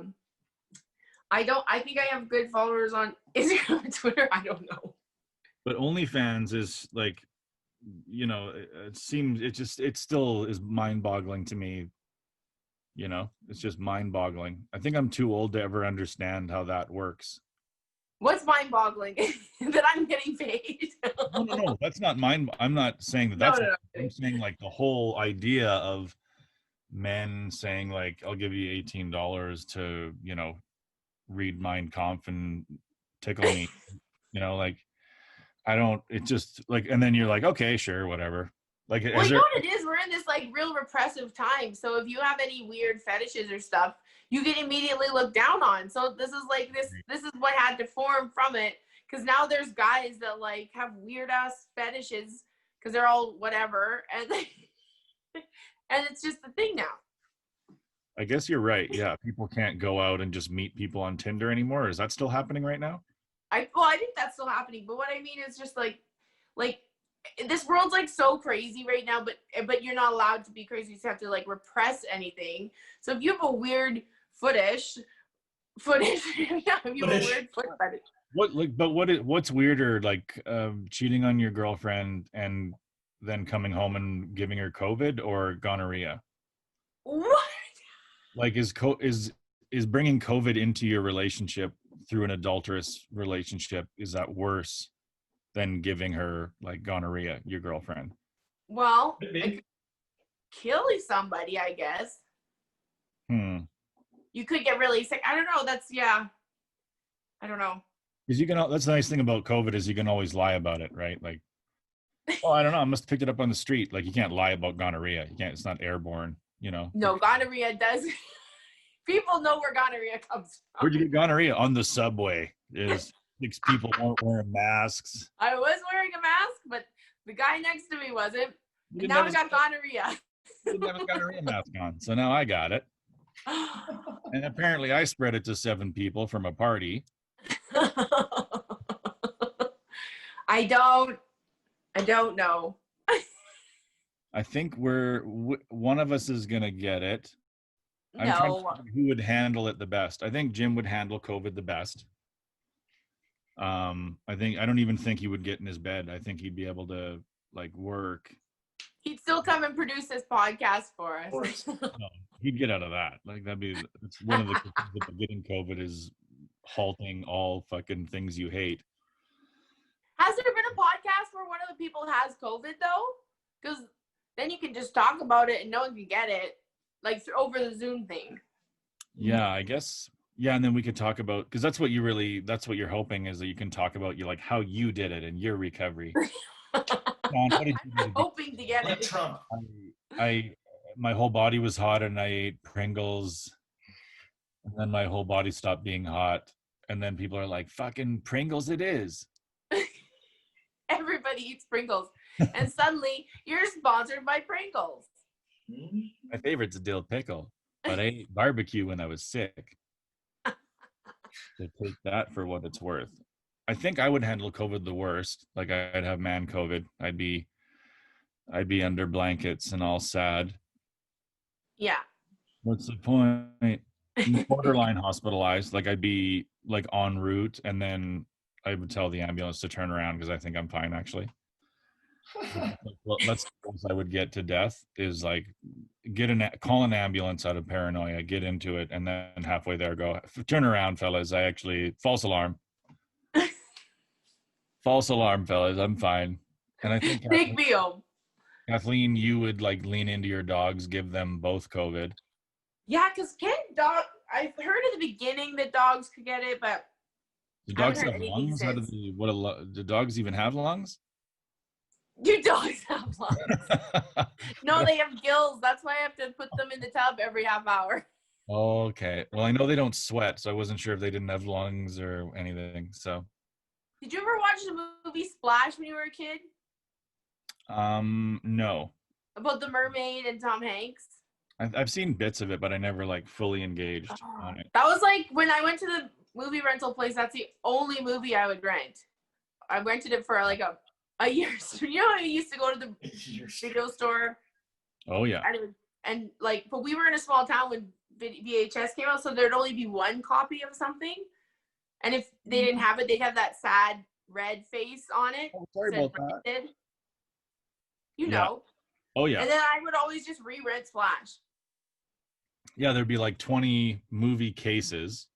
think I have good followers on Instagram and Twitter. I don't know. But OnlyFans is like, it still is mind-boggling to me. It's just mind-boggling. I think I'm too old to ever understand how that works. What's mind-boggling? That I'm getting paid. No, that's not I'm not saying that. That's I'm saying like the whole idea of men saying like, I'll give you $18 to, read Mein Kampf and tickle me, like I don't, it just like, and then you're like, okay, sure, whatever. Like, well, you know what it is? We're in this like real repressive time. So if you have any weird fetishes or stuff, you get immediately looked down on. So this is like this is what had to form from it. Because now there's guys that like have weird ass fetishes because they're all whatever, and and it's just the thing now. I guess you're right. Yeah, people can't go out and just meet people on Tinder anymore. Is that still happening right now? I think that's still happening. But what I mean is just like this world's like so crazy right now, but you're not allowed to be crazy. You just have to like repress anything. So if you have a weird footish, yeah, if you have a weird foot fetish. What's weirder, like cheating on your girlfriend and then coming home and giving her COVID or gonorrhea? What? Like is bringing COVID into your relationship through an adulterous relationship, is that worse than giving her like gonorrhea, your girlfriend? Well, like, killing somebody, I guess. You could get really sick. I don't know. I don't know. Because that's the nice thing about COVID is you can always lie about it, right? Like, oh, I don't know, I must have picked it up on the street. Like, you can't lie about gonorrhea. You can't. It's not airborne, No, gonorrhea does. People know where gonorrhea comes from. Where'd you get gonorrhea? On the subway. Is 6 people weren't wearing masks. I was wearing a mask, but the guy next to me wasn't. And now I got gonorrhea. You didn't have a gonorrhea mask on, so now I got it. And apparently I spread it to 7 people from a party. I don't know. I think one of us is gonna get it. I'm no. trying to think who would handle it the best. I think Jim would handle COVID the best. I don't even think he would get in his bed. I think he'd be able to like work. He'd still come and produce this podcast for us. No, he'd get out of that. Like it's one of the things about getting COVID is halting all fucking things you hate. Has there been a podcast where one of the people has COVID though? Because then you can just talk about it and no one can get it, like over the Zoom thing. Yeah, I guess. Yeah, and then we could talk about, because that's what you're hoping is that you can talk about how you did it and your recovery. John, what did you do? Hoping to get it. Trump. My whole body was hot and I ate Pringles, and then my whole body stopped being hot, and then people are like, "Fucking Pringles, it is." Everybody eats Pringles, and suddenly you're sponsored by Pringles. My favorite's a dill pickle, but I ate barbecue when I was sick. So take that for what it's worth. I think I would handle COVID the worst. Like, I'd have man COVID. I'd be under blankets and all sad. Yeah. What's the point? Borderline hospitalized. Like, I'd be like en route, and then I would tell the ambulance to turn around because I think I'm fine actually. That's what I would get to death is like call an ambulance out of paranoia, get into it, and then halfway there go, turn around, fellas. False alarm. False alarm, fellas. I'm fine. And I think take me home. Kathleen, you would like lean into your dogs, give them both COVID. Yeah, because I've heard at the beginning that dogs could get it, but do dogs have lungs? Do dogs even have lungs? Do dogs have lungs? No, they have gills. That's why I have to put them in the tub every half hour. Okay. Well, I know they don't sweat, so I wasn't sure if they didn't have lungs or anything. So. Did you ever watch the movie Splash when you were a kid? No. About the mermaid and Tom Hanks? I've seen bits of it, but I never like fully engaged on it. That was like when I went to the movie rental place. That's the only movie I would rent. I rented it for like a year. You know, I used to go to the video store. Oh yeah. And like, but we were in a small town when VHS came out, so there'd only be one copy of something. And if they didn't have it, they'd have that sad red face on it. Oh, sorry about that. You know. Oh yeah. And then I would always just re-rent Splash. Yeah, there'd be like 20 movie cases.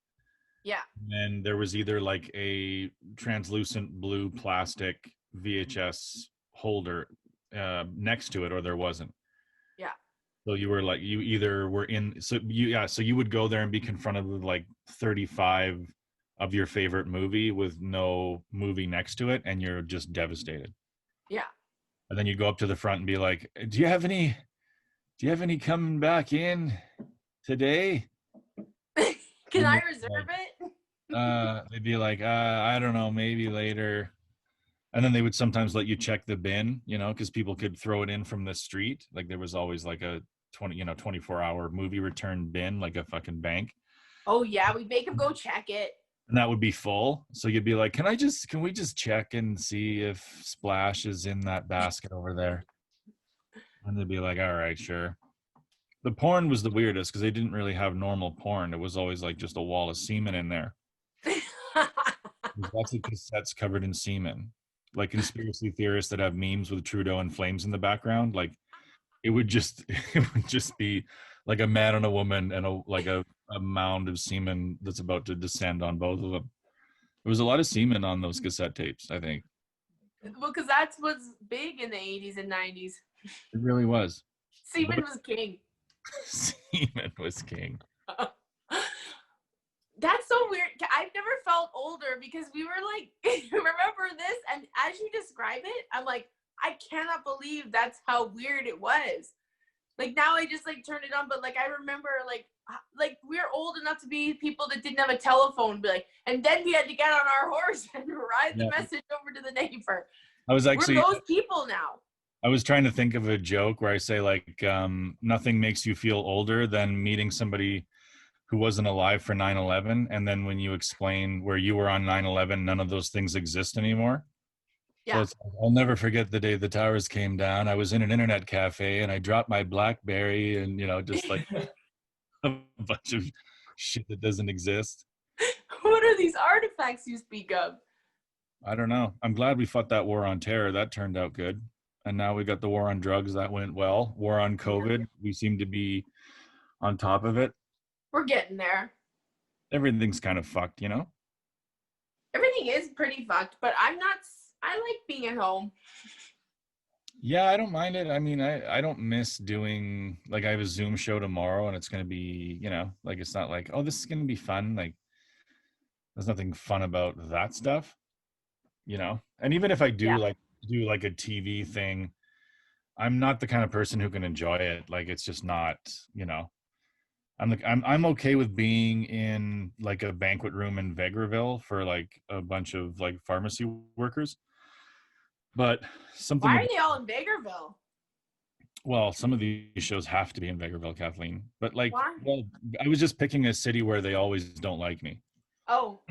Yeah. And there was either like a translucent blue plastic VHS holder next to it, or there wasn't. Yeah. So you were like, you either were in, so you would go there and be confronted with like 35 of your favorite movie with no movie next to it, and you're just devastated. Yeah. And then you go up to the front and be like, do you have any coming back in today? Can I reserve it? They'd be like, I don't know, maybe later. And then they would sometimes let you check the bin, because people could throw it in from the street. Like there was always like a 24-hour movie return bin, like a fucking bank. Oh yeah, we'd make them go check it. And that would be full. So you'd be like, can we just check and see if Splash is in that basket over there? And they'd be like, all right, sure. The porn was the weirdest because they didn't really have normal porn. It was always like just a wall of semen in there. Lots of cassettes covered in semen. Like conspiracy theorists that have memes with Trudeau and flames in the background. Like it would just be like a man and a woman and a mound of semen that's about to descend on both of them. There was a lot of semen on those cassette tapes, I think. Well, because that's what's big in the 80s and 90s. It really was. Semen was king. Semen was king. That's so weird. I've never felt older because we were like, remember this? And as you describe it, I'm like, I cannot believe that's how weird it was. Like now I just like turn it on, but like I remember like we're old enough to be people that didn't have a telephone, be like, and then we had to get on our horse and ride the message over to the neighbor. We're those people now. I was trying to think of a joke where I say like, nothing makes you feel older than meeting somebody who wasn't alive for 9/11, and then when you explain where you were on 9/11, none of those things exist anymore. Yeah. So I'll never forget the day the towers came down. I was in an internet cafe and I dropped my BlackBerry and, just like a bunch of shit that doesn't exist. What are these artifacts you speak of? I don't know. I'm glad we fought that war on terror. That turned out good. And now we got the war on drugs. That went well. War on COVID. We seem to be on top of it. We're getting there. Everything's kind of fucked, Everything is pretty fucked, but I like being at home. Yeah, I don't mind it. I mean, I don't miss doing, like, I have a Zoom show tomorrow and it's going to be, like, it's not like, oh, this is going to be fun. Like, there's nothing fun about that stuff, And even if I do a TV thing, I'm not the kind of person who can enjoy it. Like, it's just not, I'm okay with being in like a banquet room in Vegreville for like a bunch of like pharmacy workers. But something. Why are they all in Vegreville? Well, some of these shows have to be in Vegreville, Kathleen. But like, well, I was just picking a city where they always don't like me. Oh.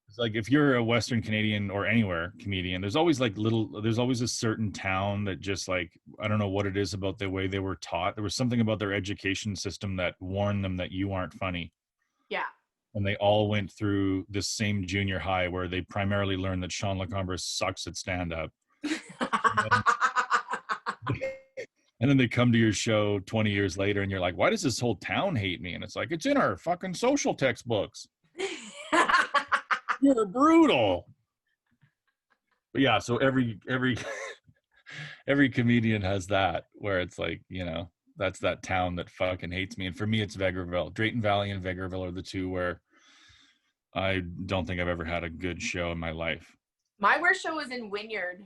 It's like if you're a Western Canadian or anywhere comedian, there's always a certain town that just like, I don't know what it is about the way they were taught. There was something about their education system that warned them that you aren't funny. Yeah. And they all went through this same junior high where they primarily learned that Sean LeComber sucks at stand-up. And then they come to your show 20 years later and you're like, why does this whole town hate me? And it's like, it's in our fucking social textbooks. You're brutal. But yeah, so every comedian has that where it's like, that's that town that fucking hates me. And for me, it's Vegreville. Drayton Valley and Vegreville are the two where I don't think I've ever had a good show in my life. My worst show was in Wynyard.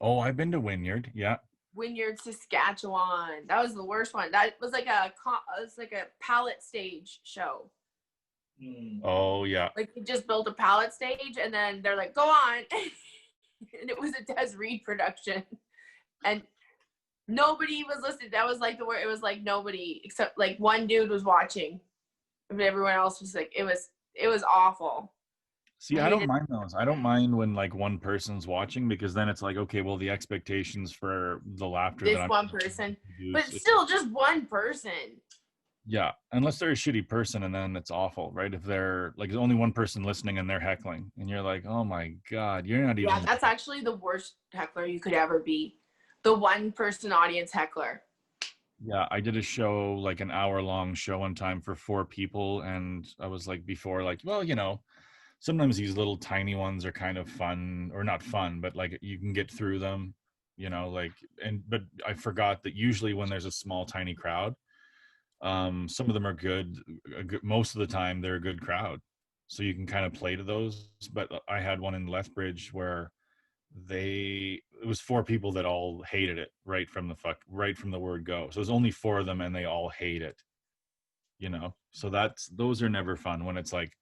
Oh, I've been to Wynyard. Yeah. Wynyard, Saskatchewan. That was the worst one. That was like a pallet stage show. Oh yeah. Like they just built a pallet stage and then they're like, go on. And it was a Des Reed production. And nobody was listening. That was like it was like nobody except like one dude was watching. But everyone else was like, it was awful. See, I don't mind those. I don't mind when like one person's watching because then it's like, okay, well, the expectations for the laughter. This one person, but still just one person. Yeah, unless they're a shitty person, and then it's awful, right? If they're like, there's only one person listening and they're heckling, and you're like, oh my god, you're not even. Yeah, that's actually the worst heckler you could ever be. The one person audience heckler. Yeah, I did a show, like an hour-long show one time for 4 people, and I was like before, like, well, sometimes these little tiny ones are kind of fun, or not fun, but like you can get through them, you know, like, but I forgot that usually when there's a small, tiny crowd, some of them are good. Most of the time they're a good crowd. So you can kind of play to those. But I had one in Lethbridge where it was 4 people that all hated it right from the word go. So it was only 4 of them and they all hate it, you know? So those are never fun when it's like,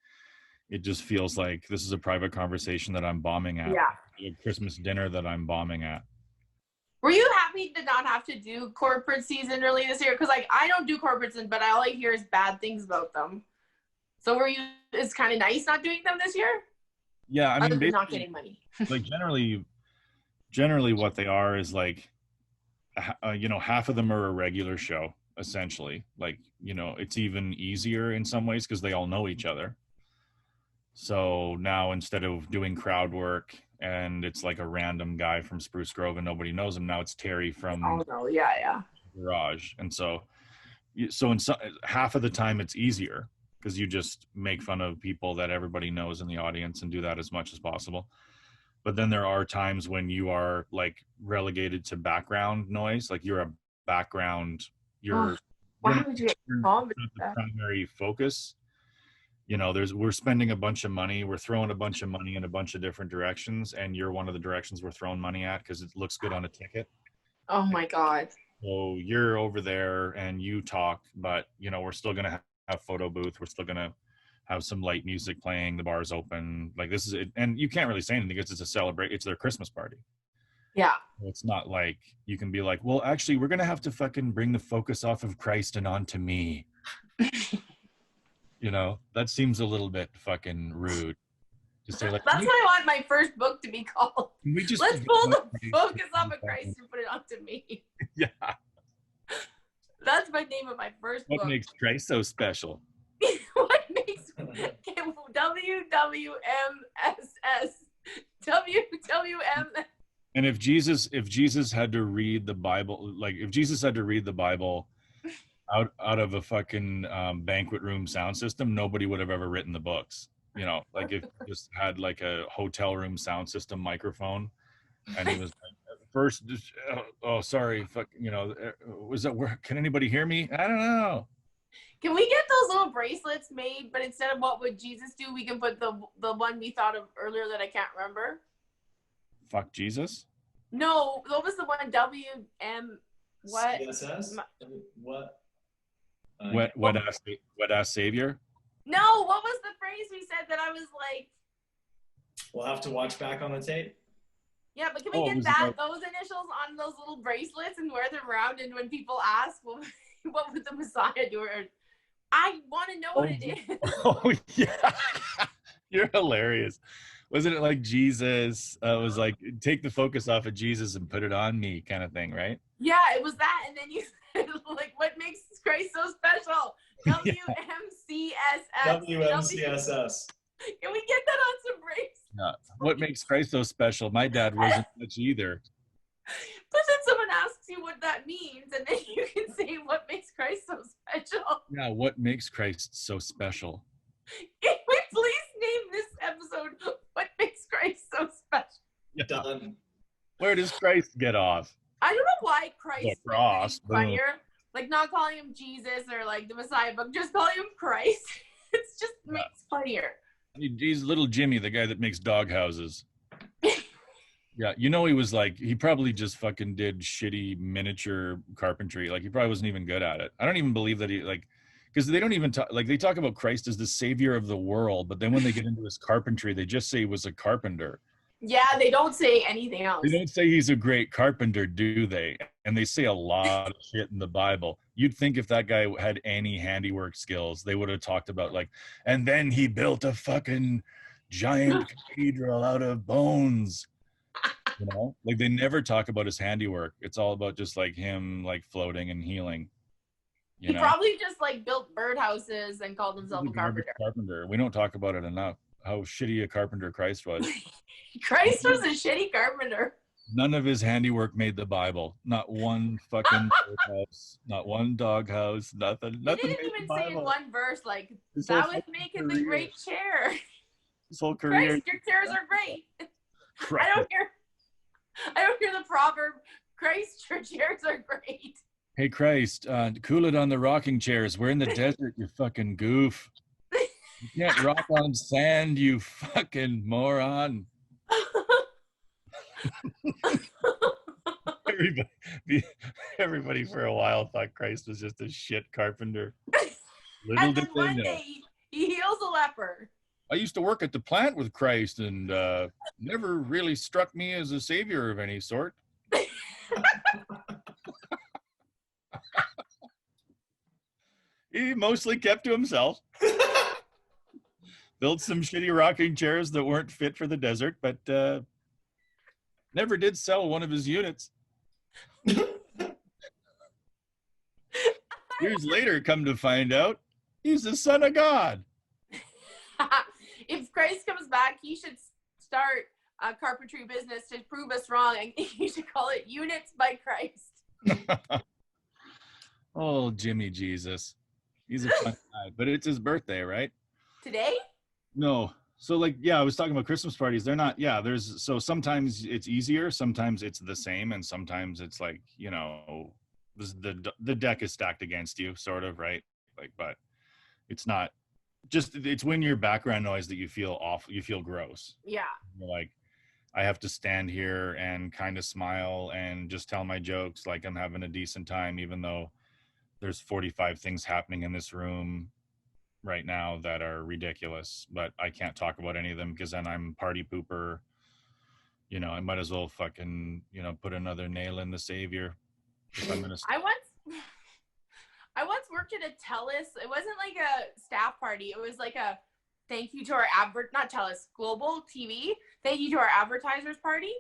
it just feels like this is a private conversation that I'm bombing at. Yeah. A Christmas dinner that I'm bombing at. Were you happy to not have to do corporate season early this year? Because like I don't do corporates, but all I hear is bad things about them. So it's kind of nice not doing them this year? Yeah, I mean, basically, not getting money. Like generally what they are is like, you know, half of them are a regular show, essentially. Like, you know, it's even easier in some ways because they all know each other. So now instead of doing crowd work and it's like a random guy from Spruce Grove and nobody knows him, now it's Terry from Garage. And so half of the time it's easier because you just make fun of people that everybody knows in the audience and do that as much as possible. But then there are times when you are like relegated to background noise, like you're a background, you're the primary focus. You know, we're spending a bunch of money, we're throwing a bunch of money in a bunch of different directions, and you're one of the directions we're throwing money at because it looks good on a ticket. Oh my God. So you're over there and you talk, but you know, we're still gonna have photo booth, we're still gonna have some light music playing, the bar's open. Like this is it, and you can't really say anything because it's their Christmas party. Yeah. It's not like you can be like, well, actually, we're gonna have to fucking bring the focus off of Christ and onto me. You know, that seems a little bit fucking rude. To say like, that's what I want my first book to be called. Let's pull the focus off of Christ and put it onto me. Yeah. That's my name of my first book. What makes Christ so special? What makes WWMSS And if Jesus had to read the Bible, like if Jesus had to read the Bible out of a fucking banquet room sound system, nobody would have ever written the books. You know, like if he just had like a hotel room sound system microphone, and he was like, first, sorry, fuck, you know, was that work? Can anybody hear me? I don't know. Can we get those little bracelets made, but instead of what would Jesus do, we can put the one we thought of earlier that I can't remember? Fuck Jesus? No, what was the one? WM what? CSS? What? What ass savior? No, what was the phrase we said that I was like? We'll have to watch back on the tape. Yeah, but can we get those initials on those little bracelets and wear them around? And when people ask, well, what would the Messiah do? Or I want to know what it is. Oh yeah, you're hilarious. Wasn't it like Jesus? It was like take the focus off of Jesus and put it on me, kind of thing, right? Yeah, it was that, and then you said like, "What makes Christ so special?" WMCSS. WMCSS. Can we get that on some bracelets? Yeah. What makes Christ so special? My dad wasn't much either. But then someone asks you what that means, and then you can say, "What makes Christ so special?" Yeah, what makes Christ so special? Can we please name this episode "What Makes Christ So Special"? Yeah. Done. Where does Christ get off? I don't know why Christ the cross, funnier. Like not calling him Jesus or like the Messiah, but just calling him Christ. It's just makes funnier. He's little Jimmy, the guy that makes dog houses. Yeah, you know, he probably just fucking did shitty miniature carpentry. Like he probably wasn't even good at it. I don't even believe that because they don't even talk, like they talk about Christ as the savior of the world, but then when they get into his carpentry, they just say he was a carpenter. Yeah, they don't say anything else. They don't say he's a great carpenter, do they? And they say a lot of shit in the Bible. You'd think if that guy had any handiwork skills, they would have talked about like, and then he built a fucking giant cathedral out of bones. You know, like they never talk about his handiwork. It's all about just like him like floating and healing. He probably just like built birdhouses and called himself a carpenter. We don't talk about it enough. How shitty a carpenter Christ was. Christ was a shitty carpenter. None of his handiwork made the Bible. Not one fucking house, not one dog house, nothing. He didn't even say in one verse like that was making the great chair. His whole career. Christ, your chairs are great. I don't hear. I don't hear the proverb, Christ chairs are great. Hey, Christ, cool it on the rocking chairs. We're in the desert, you fucking goof. You can't rock on sand, you fucking moron. Everybody for a while thought Christ was just a shit carpenter. And then one day he heals a leper. I used to work at the plant with Christ and never really struck me as a savior of any sort. He mostly kept to himself. Built some shitty rocking chairs that weren't fit for the desert, but never did sell one of his units. Years later, come to find out, he's the son of God. If Christ comes back, he should start a carpentry business to prove us wrong, and he should call it Units by Christ. Oh, Jimmy Jesus. He's a fun guy, but it's his birthday, right? Today? No. So like, yeah, I was talking about Christmas parties. They're not, yeah, so sometimes it's easier, sometimes it's the same, and sometimes it's like, you know, the deck is stacked against you, sort of, right? Like, but it's not just, it's when your background noise that you feel awful, you feel gross. Yeah. You're like, I have to stand here and kind of smile and just tell my jokes like I'm having a decent time, even though there's 45 things happening in this room right now that are ridiculous, but I can't talk about any of them because then I'm party pooper. You know, I might as well fucking, you know, put another nail in the savior. If I'm gonna... I once worked at a TELUS. It wasn't like a staff party. It was like a thank you to our not TELUS, Global TV. Thank you to our advertisers party.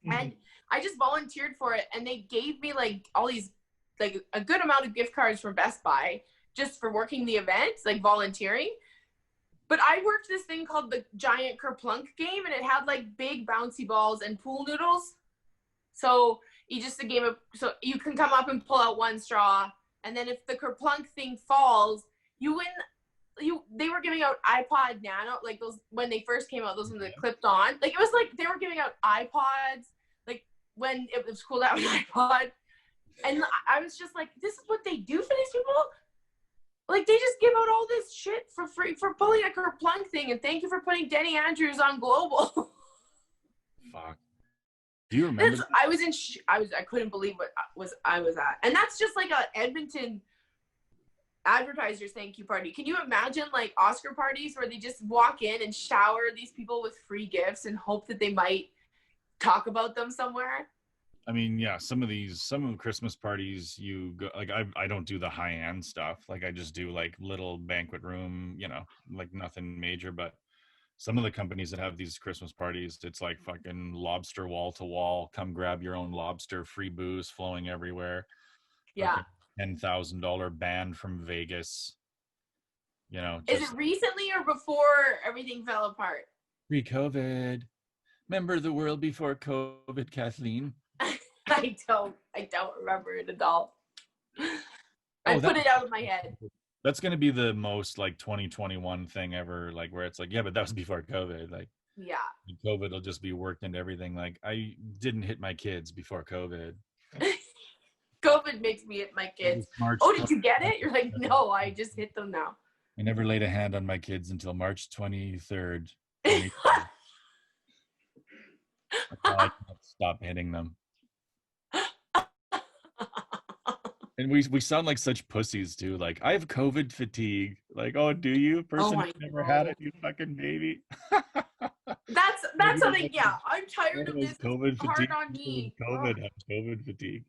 Mm-hmm. And I just volunteered for it, and they gave me like all these, like a good amount of gift cards from Best Buy just for working the event, like volunteering. But I worked this thing called the Giant Kerplunk game, and it had like big bouncy balls and pool noodles. So so you can come up and pull out one straw, and then if the Kerplunk thing falls, you win. They were giving out iPod Nano, like those when they first came out, those ones that clipped on. Like it was like they were giving out iPods, like when it was cool to have an iPod. And I was just like, this is what they do for these people? Like, they just give out all this shit for free for pulling a Kerplunk thing, and thank you for putting Denny Andrews on Global. Fuck. Do you remember? I couldn't believe what I was at. And that's just like a Edmonton advertisers thank you party. Can you imagine like Oscar parties where they just walk in and shower these people with free gifts and hope that they might talk about them somewhere? I mean, yeah, some of the Christmas parties you go, like I don't do the high end stuff. Like I just do like little banquet room, you know, like nothing major. But some of the companies that have these Christmas parties, it's like fucking lobster wall to wall. Come grab your own lobster, free booze flowing everywhere. Yeah. Like $10,000 band from Vegas. You know. Is it recently or before everything fell apart? Pre-COVID. Remember the world before COVID, Kathleen? I don't remember it at all. I put it out of my head. That's going to be the most like 2021 thing ever, like where it's like, yeah, but that was before COVID. Like, yeah, COVID will just be worked into everything. Like I didn't hit my kids before COVID. COVID makes me hit my kids. Oh, did you get it? You're like, no, I just hit them now. I never laid a hand on my kids until March 23rd. I can't stop hitting them. And we sound like such pussies too. Like, I have COVID fatigue. Like, oh, do you? Person who never had it, you fucking baby. That's something. Yeah, I'm tired of this. COVID fatigue. Hard on me. COVID has COVID fatigue.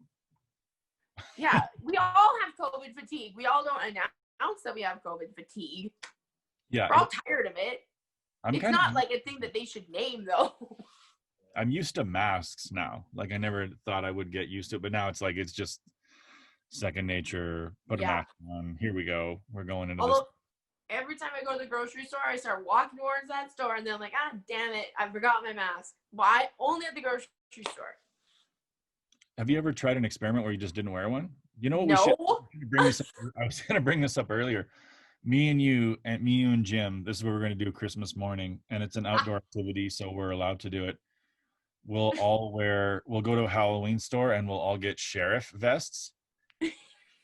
Yeah, we all have COVID fatigue. We all don't announce that we have COVID fatigue. Yeah, we're all tired of it. It's not like a thing that they should name, though. I'm used to masks now. Like, I never thought I would get used to it, but now it's like it's just second nature. Put a mask on. Here we go. We're going into this. Every time I go to the grocery store, I start walking towards that store, and then I'm like, ah, damn it, I forgot my mask. Why? Only at the grocery store. Have you ever tried an experiment where you just didn't wear one? You know what? No. We should bring this up. I was going to bring this up earlier. Me and you and Jim, this is what we're going to do Christmas morning, and it's an outdoor activity, so we're allowed to do it. we'll go to a Halloween store and we'll all get sheriff vests.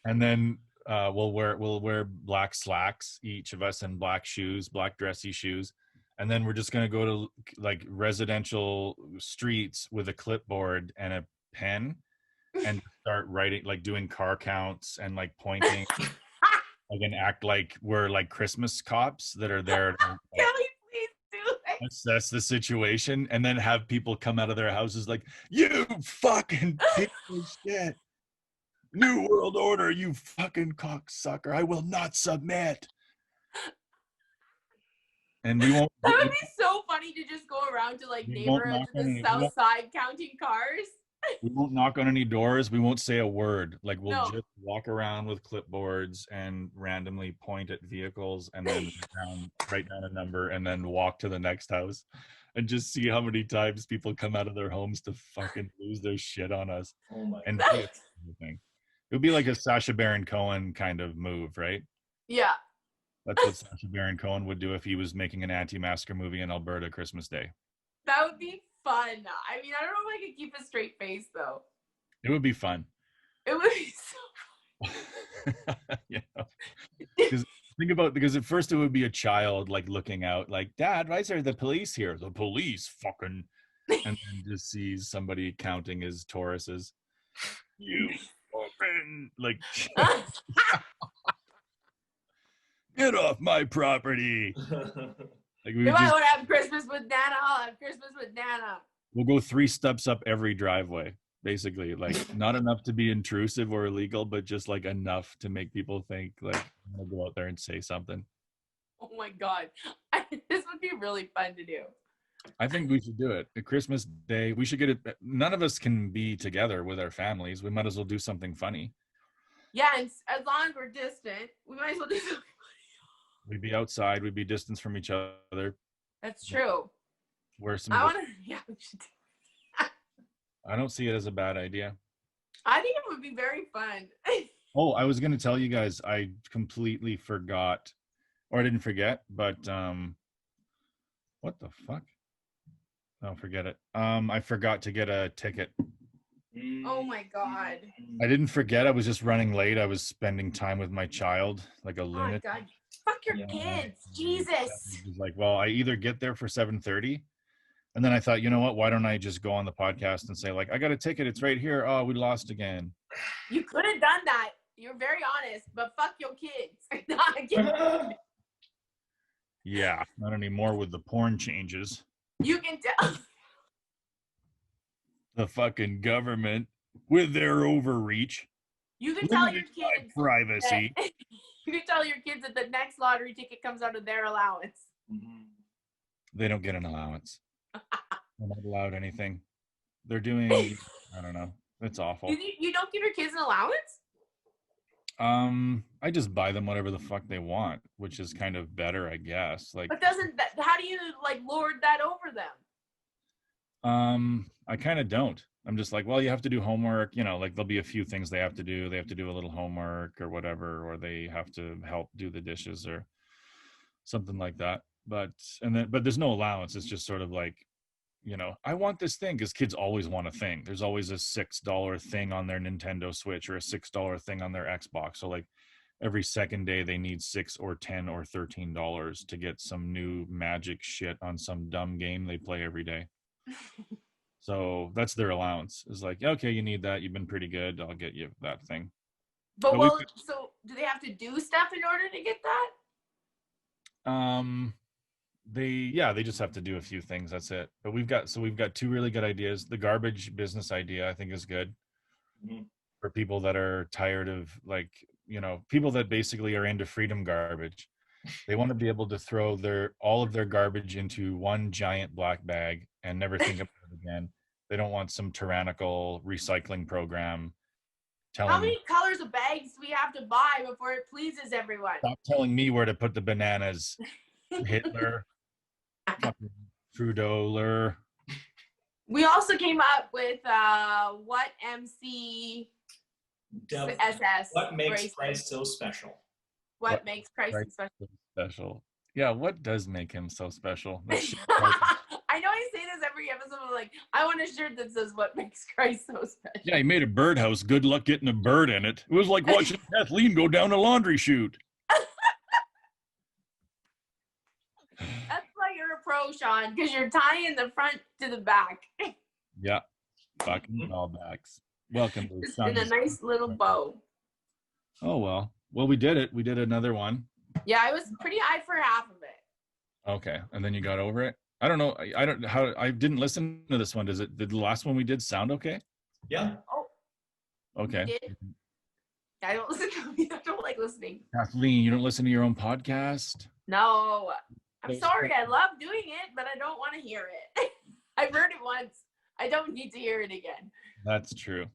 And then we'll wear black slacks, each of us, and black shoes, black dressy shoes. And then we're just going to go to like residential streets with a clipboard and a pen and start writing, like doing car counts and like pointing like and act like we're like Christmas cops that are there to, like, Kelly, please do it. assess the situation, and then have people come out of their houses like, you fucking piece of shit. New World Order, you fucking cocksucker. I will not submit. And we won't. That would be so funny to just go around to like neighborhoods in the south side counting cars. We won't knock on any doors. We won't say a word. Like we'll just walk around with clipboards and randomly point at vehicles and then write down a number and then walk to the next house and just see how many times people come out of their homes to fucking lose their shit on us. Oh my God. God. It would be like a Sacha Baron Cohen kind of move, right? Yeah. That's what Sacha Baron Cohen would do if he was making an anti-masker movie in Alberta Christmas Day. That would be fun. I mean, I don't know if I could keep a straight face though. It would be fun. It would be so fun. Yeah. Because at first it would be a child like looking out like, Dad, why is there the police here? The police fucking, and then just sees somebody counting his Tauruses. You fucking like get off my property. Like if I want to have Christmas with Nana, I'll have Christmas with Nana. We'll go 3 steps up every driveway, basically. Like not enough to be intrusive or illegal, but just like enough to make people think like I'm gonna go out there and say something. Oh my God. This would be really fun to do. I think we should do it. At Christmas Day, we should get it. None of us can be together with our families. We might as well do something funny. Yeah, and as long as we're distant, we might as well do something funny. We'd be outside. We'd be distanced from each other. That's true. Wear some. Yeah, we should do that. I don't see it as a bad idea. I think it would be very fun. Oh, I was going to tell you guys, I completely forgot, or I didn't forget, but what the fuck? Oh, forget it. I forgot to get a ticket. Oh my God. I didn't forget. I was just running late. I was spending time with my child like a lunatic. Oh my God. Fuck your kids. Jesus. It was like, well, I either get there for 7:30, and then I thought, you know what? Why don't I just go on the podcast and say like, I got a ticket. It's right here. Oh, we lost again. You could have done that. You're very honest, but fuck your kids. Yeah, not anymore with the porn changes. You can tell. The fucking government with their overreach. You can tell your kids privacy. You can tell your kids that the next lottery ticket comes out of their allowance. They don't get an allowance. They're not allowed anything. They're doing, I don't know. It's awful. You don't give your kids an allowance? I just buy them whatever the fuck they want, which is kind of better, I guess. Like, but how do you like lord that over them? I kind of don't. I'm just like, well, you have to do homework, you know, like there'll be a few things they have to do. They have to do a little homework or whatever, or they have to help do the dishes or something like that. But there's no allowance. It's just sort of like, you know, I want this thing, because kids always want a thing. There's always a $6 thing on their Nintendo Switch or a $6 thing on their Xbox. So like every second day they need $6 or $10 or $13 to get some new magic shit on some dumb game they play every day. So that's their allowance. It's like, okay, you need that. You've been pretty good. I'll get you that thing. But so do they have to do stuff in order to get that? They just have to do a few things. That's it. But we've got 2 really good ideas. The garbage business idea, I think, is good for people that are tired of, like, you know, people that basically are into freedom garbage. They want to be able to throw all of their garbage into one giant black bag and never think about it again. They don't want some tyrannical recycling program telling. How many colors of bags do we have to buy before it pleases everyone? Stop telling me where to put the bananas, Hitler, fucking Trudeau. We also came up with what MC SS. What makes Christ so special? What makes Christ so special? Yeah, what does make him so special? I I know I say this every episode. I'm like, I want a shirt that says "What makes Christ so special." Yeah, he made a birdhouse. Good luck getting a bird in it. It was like watching Kathleen go down a laundry chute. That's why you're a pro, Sean, because you're tying the front to the back. Yeah, fucking callbacks. Welcome to Just in a nice little bow. Oh well. Well, we did it. We did another one. Yeah, I was pretty high for half of it. Okay, and then you got over it. I don't know. I don't how. I didn't listen to this one. Did the last one we did sound okay? Yeah. Oh. Okay. I don't listen to me. I don't like listening. Kathleen, you don't listen to your own podcast? No. I'm sorry. I love doing it, but I don't want to hear it. I've heard it once. I don't need to hear it again. That's true.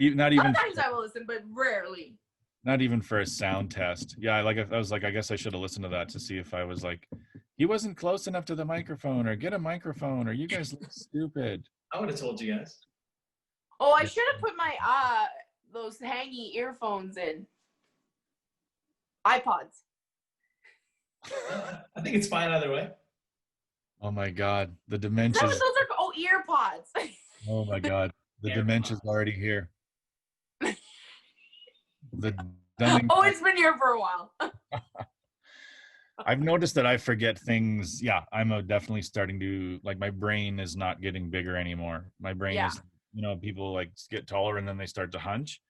Not even. Sometimes I will listen, but rarely. Not even for a sound test. Yeah, I was like, I guess I should have listened to that to see if I was like, he wasn't close enough to the microphone, or get a microphone, or you guys look stupid. I would have told you guys. Oh, I should have put my those hangy earphones in. iPods. I think it's fine either way. Oh my God, the dementia's. Those are ear pods. Oh my God, the dementia's already here. It's been here for a while. I've noticed that I forget things. Yeah, I'm definitely starting to, like, my brain is not getting bigger anymore. My brain is, people like get taller and then they start to hunch.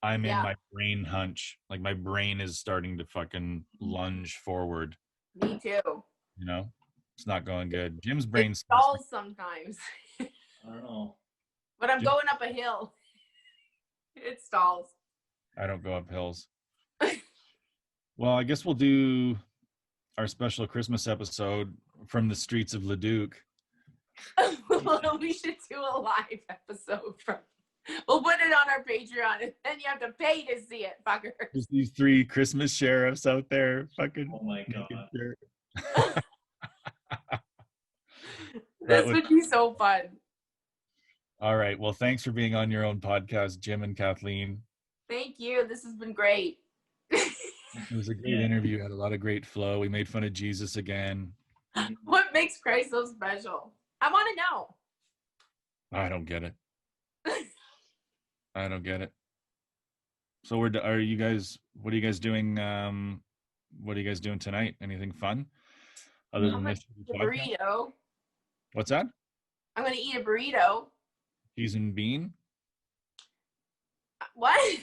I'm in my brain hunch. Like, my brain is starting to fucking lunge forward. Me too. It's not going good. Jim's brain stalls sometimes. I don't know. But I'm going up a hill. It stalls. I don't go up hills. Well, I guess we'll do our special Christmas episode from the streets of Leduc. We should do a live episode we'll put it on our Patreon, and then you have to pay to see it, fucker. There's these 3 Christmas sheriffs out there, fucking. Oh my God. This would be so fun. All right. Well, thanks for being on your own podcast, Jim and Kathleen. Thank you. This has been great. It was a great interview. Had a lot of great flow. We made fun of Jesus again. What makes Christ so special? I want to know. I don't get it. I don't get it. So what are you guys doing? What are you guys doing tonight? Anything fun? Other than this? A burrito. What's that? I'm going to eat a burrito. Cheese and bean? What?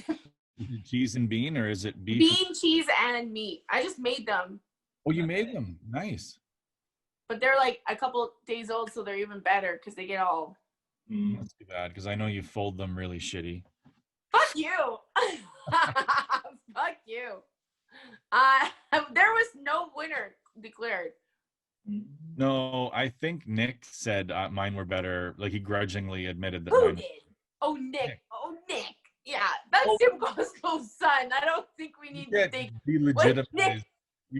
Is it cheese and bean, or is it beef? Bean, cheese, and meat. I just made them. Oh, you made them. Nice. But they're like a couple days old, so they're even better because they get all... That's too bad, because I know you fold them really shitty. Fuck you. Fuck you. There was no winner declared. No, I think Nick said mine were better. Like, he grudgingly admitted that. Who did? Oh, Nick. Oh, Nick. Yeah, that's Jim Costco's son. I don't think we need to think. You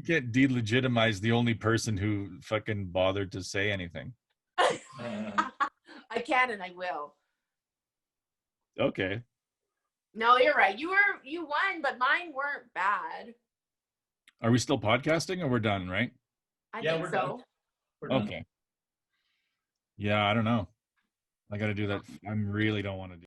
can't delegitimize the only person who fucking bothered to say anything. I can and I will. Okay. No, you're right. You won, but mine weren't bad. Are we still podcasting, or we're done, right? I think so. Okay. Yeah, I don't know. I got to do that. I really don't want to do